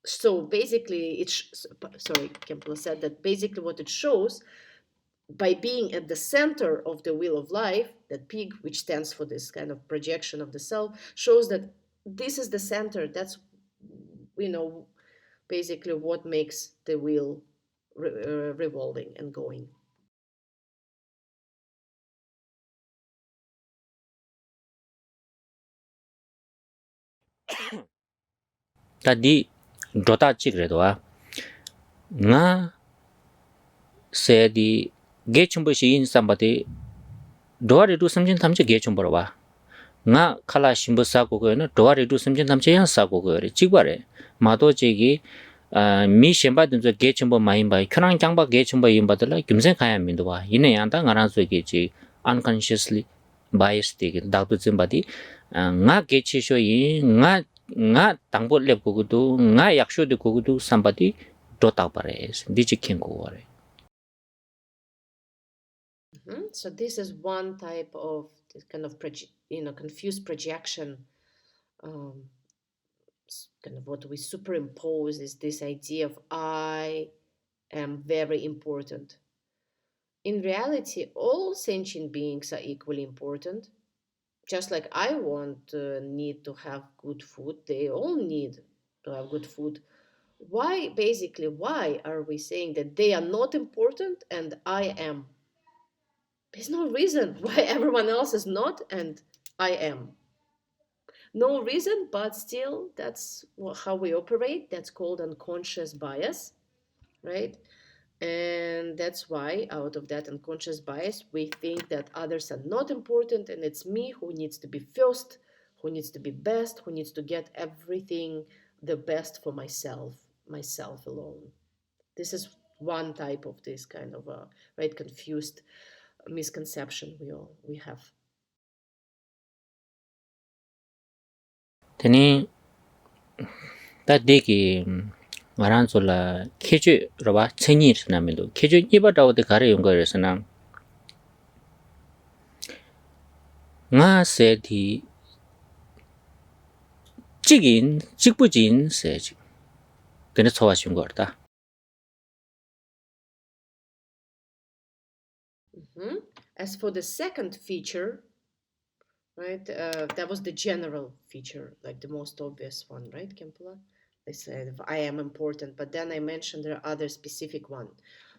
So basically, Khenpo said that basically what it shows by being at the center of the wheel of life, that pig, which stands for this kind of projection of the self, shows that this is the center. That's, basically what makes the wheel revolving and going. Tadi dota chik redwa nga se di ge chumbo shi in sambati doa re du samjin tamche ge chumbo wa nga khala shimbo sa ko na doa re du samjin tamche yan sa ko re chikwa re ma do che gi mi shemba dun zo ge chumbo ma yin ba khyang kyang ba ge chumbo yin ba la gyumsen khaya min do wa yin ya ta nga ran so ge chi unconsciously bias de da du zin ba di nga ge chi sho yin nga tangbo lep kugudu nga yaksho de kugudu somebody dota pares dichikin ko ware. So this is one type of this kind of confused projection. Kind of what we superimpose is this idea of I am very important. In reality, all sentient beings are equally important. Just like I need to have good food, they all need to have good food. Why are we saying that they are not important and I am? There's no reason why everyone else is not and I am. No reason, but still, that's how we operate. That's called unconscious bias, right? And that's why, out of that unconscious bias, we think that others are not important and it's me who needs to be first, who needs to be best, who needs to get everything the best for myself alone. This is one type of this kind of confused misconception we have. Teni ta deki ngaran sola keju roba chenyi sna melo keju iba daw de gare yung gare sna nga se di chikbujin se ji teni chowa shung gorda. As for the second feature, right, that was the general feature, like the most obvious one, right, Khenpo? They said I am important, but then I mentioned there are other specific one.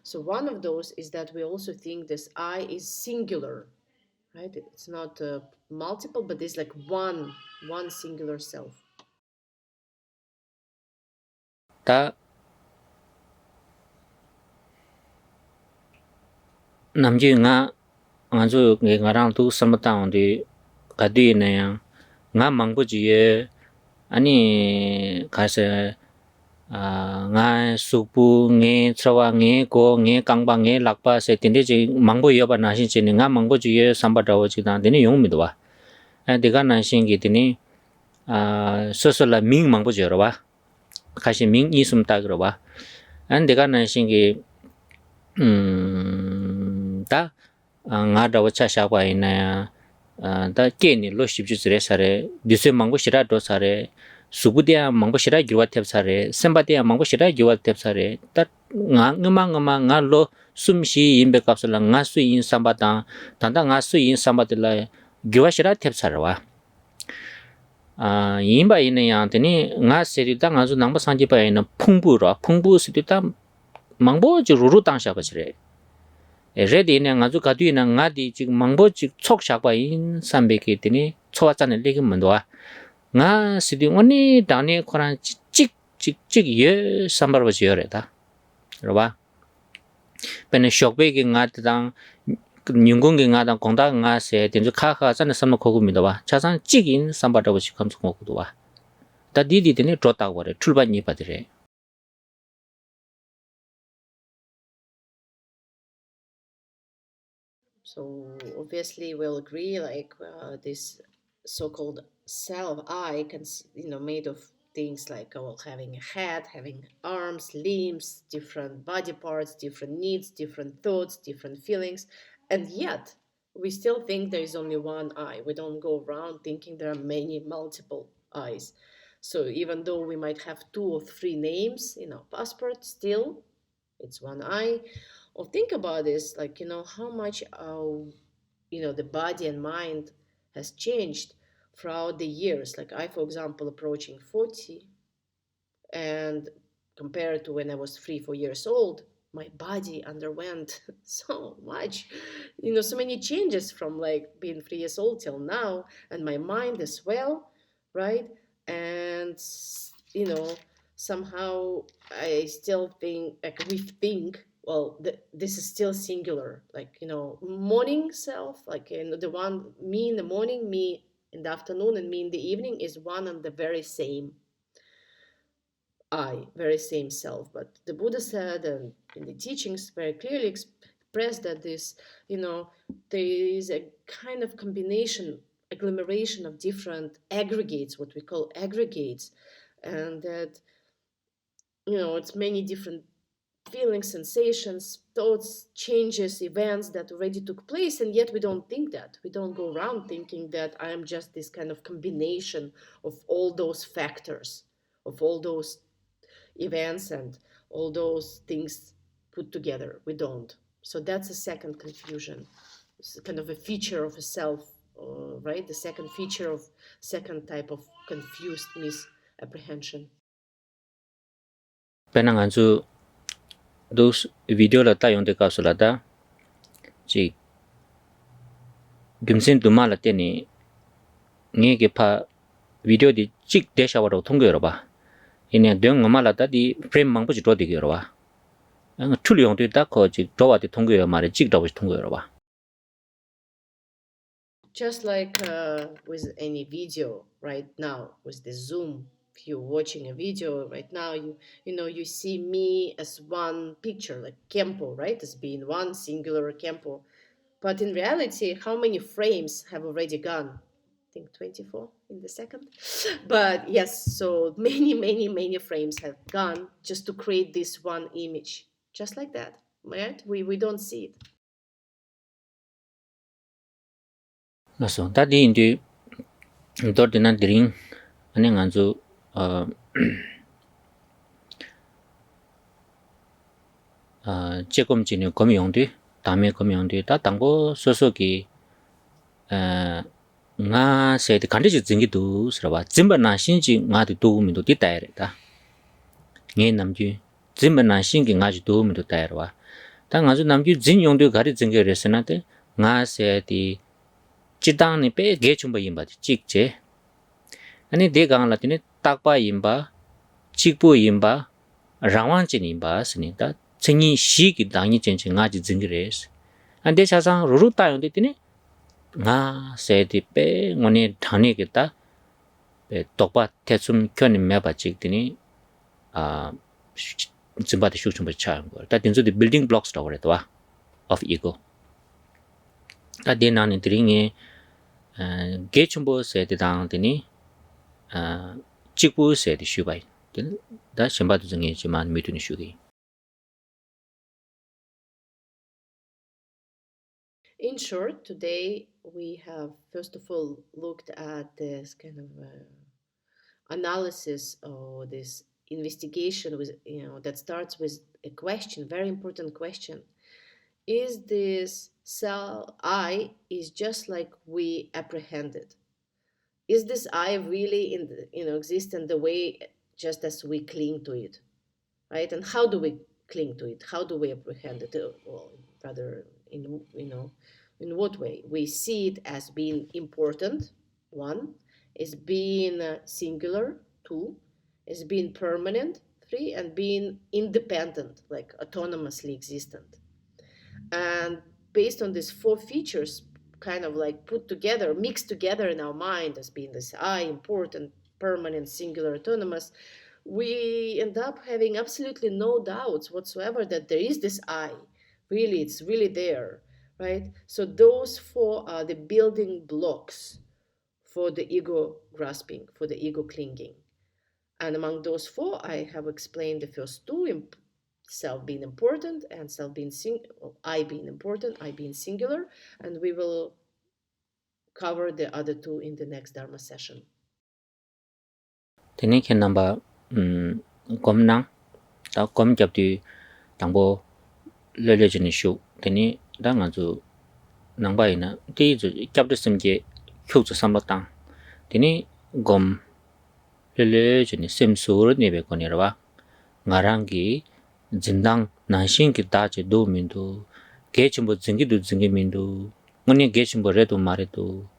So one of those is that we also think this I is singular, right? It's not multiple, but there's like one singular self. Ta namji nga zo ngarang tu samata on de kadi na ya nga mangbo ji ye ani kase nga supu nge chawa nge ko nge kangba nge lakpa se tinde ji mangbo yo ba na shin che nga mangbo ji ye samba dawo ji da de ni yong mi do wa de ga na shin gi de ni 소소라 밍 망보 저러와 가시 밍 이숨 딱 그러와 안 내가 나신게 다 ngada wacha shakwa ina da keni lo shibju zire sare diswe mangbo shira do sare subudia mangbo shira giwa tep sare sembadia mangbo shira giwa tep sare da nga lo sumshi yinbe kapsala nga su yin sambata tanda nga su yin sambatila giwa shira tep sarwa yinba ina yang teni nga seri da nga zu nangba sanji pa ina phungbu sidi da mangbo ji ruru tang shaba chire 레디 네 가지고 가두이나 나디 지금 망보지 촉샤바인 삼백이 되니 초와자는 레기 문도와 나 시디 오니 다니 코란 찍찍찍 예 삼바르버지 열에다 그러봐 베네 쇼베기 나드당 윤공기 나당 공다 나세 된주 카카 잔 삼노 코구미도와 자산 찍인 삼바르버지 감성고도와 다 디디 되니 좋다고 그래 출발이 받으래 So obviously we'll agree, like this so-called self I can, made of things like having a head, having arms, limbs, different body parts, different needs, different thoughts, different feelings, and yet we still think there is only one I. We don't go around thinking there are many multiple I's. So even though we might have 2 or 3 names in our passport, still it's one I. Or think about this, like, how much the body and mind has changed throughout the years. Like I, for example, approaching 40, and compared to when I was 3-4 years old, my body underwent so much, so many changes from like being 3 years old till now, and my mind as well, right? And somehow I still think, like, we think, well, this is still singular, like, morning self, like, the one, me in the morning, me in the afternoon, and me in the evening is one and the very same I, very same self. But the Buddha said, and in the teachings very clearly expressed, that this, there is a kind of combination, agglomeration of different aggregates, what we call aggregates, and that, it's many different feelings, sensations, thoughts, changes, events that already took place, and yet we don't think that. We don't go around thinking that I am just this kind of combination of all those factors, of all those events and all those things put together. We don't. So that's a second confusion. It's kind of a feature of a self, right? The second type of confused misapprehension. penanganzu those video la ta yonde kapsula da ji gimsin duma la teni nge ge pa video di chik desha waro thong yo ba ine deng ngama la da di frame mang bu ji do de yo ba ang thul yong de da ko ji do wa de thong yo ma re chik do bu thong yo ba Just like with any video right now, with the Zoom, if you're watching a video right now, you see me as one picture, like Khenpo, right, as being one singular Khenpo. But in reality, how many frames have already gone? I think 24 in the second. But yes, so many frames have gone just to create this one image, just like that, right? We don't see it. naso da di indi dor de na dring ane nganzu 제금 진의 검용도 다음에 검용도 다 당고 소소기 nga se de kanji jingi du sraba zimba na shinji nga de do mi do di dai da nge namju zimba na shingi nga ji do mi do dai wa da nga ju namju jin yong de gari jingi resna de nga se di jidang ni pe ge chumba yimba ji chikje ani de gang la tine takpa yimba chikpo yimba rawang chin yimba sni da chengi shi gi dangi chen chen nga ji jingi res ande cha sang ru ta yong de tine nga se di pe ngone thani ge ta pe tokpa tesum kyoni meba chik dini zimba de shuk chumba cha ngo ta dinzo the building blocks da wa of ego ta de na ni dringe ge chumbo se de dang dini 직부 세디 슈바이 다 셴바도 정해지만 미투니 슈기 In short, today we have first of all looked at this kind of analysis or this investigation with that starts with a question, very important question. Is this self I is just like we apprehend it? Is this I really in the, exist in the way just as we cling to it, right? And how do we cling to it? How do we apprehend it? Well, rather in in what way? We see it as being important, one, as being singular, two, as being permanent, three, and being independent, like autonomously existent. And based on these four features, kind of like put together, mixed together in our mind as being this I, important, permanent, singular, autonomous, we end up having absolutely no doubts whatsoever that there is this I. Really, it's really there, right? So those four are the building blocks for the ego grasping, for the ego clinging. And among those four, I have explained the first two, self being important and self being I being important, I being singular, and we will cover the other two in the next Dharma session. Tene ken namba gomnang ta gom japdi 당보 레레진이 쇼 tene da nga zu nangba ina ti zu japde semje khyu zu samlatang tene gom 레레진이 semsur nebe konirwa ngarangi jindang nanshin ki daje do mindu gechimbo zingi mindu ngoni gechimbo redo maredo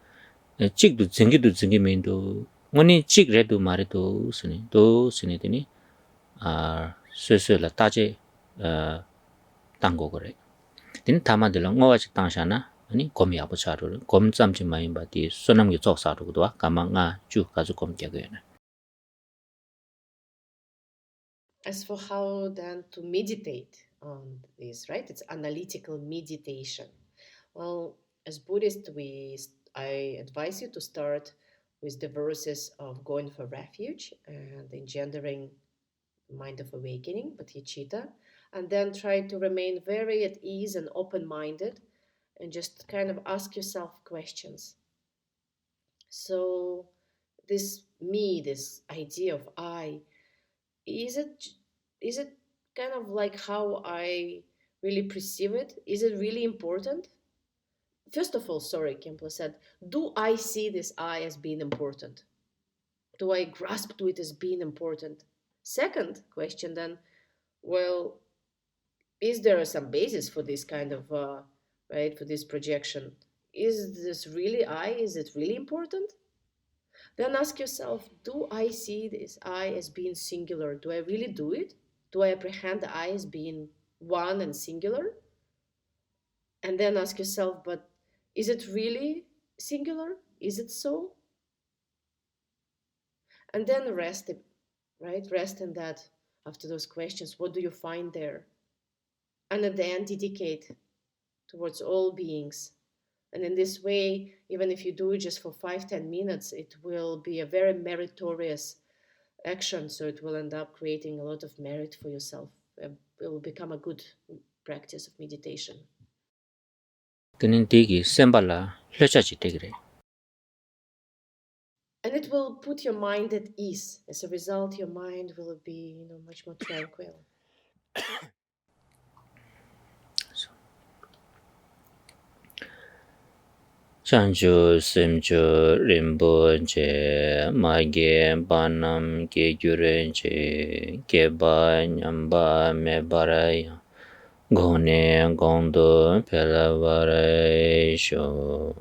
chikdu zingi mindu ngoni chik redo maredo sini tene 스스로 따제 당고 그래. 된 담아들어 뭐가지 당샤나 아니 검이 아버차로 검점지 많이 받디 소남기 쪽사로도 가망아 쭉 가지고 검게거나. As for how then to meditate on this, right? It's analytical meditation. Well, as Buddhist, I advise you to start with the verses of going for refuge and engendering mind of awakening, bodhicitta, and then try to remain very at ease and open-minded and just kind of ask yourself questions. So this me, this idea of I, is it kind of like how I really perceive it? Is it really important? First of all, sorry, Khenpo said, do I see this I as being important? Do I grasp to it as being important? Second question then, well, is there some basis for this kind of, right, for this projection? Is this really I? Is it really important? Then ask yourself, do I see this I as being singular? Do I really do it? Do I apprehend the I as being one and singular? And then ask yourself, but is it really singular? Is it so? And then rest, right? Rest in that. After those questions, what do you find there? And at the end, dedicate towards all beings. And in this way, even if you do it just for 5-10 minutes, it will be a very meritorious action. So it will end up creating a lot of merit for yourself. It will become a good practice of meditation. tene degi sembala hlöchachi tegre. And it will put your mind at ease. As a result, your mind will be, much more tranquil. chanju semju rimbo je mage banam ge gyuren je ge ba nyamba me barai gone gondo pela barai sho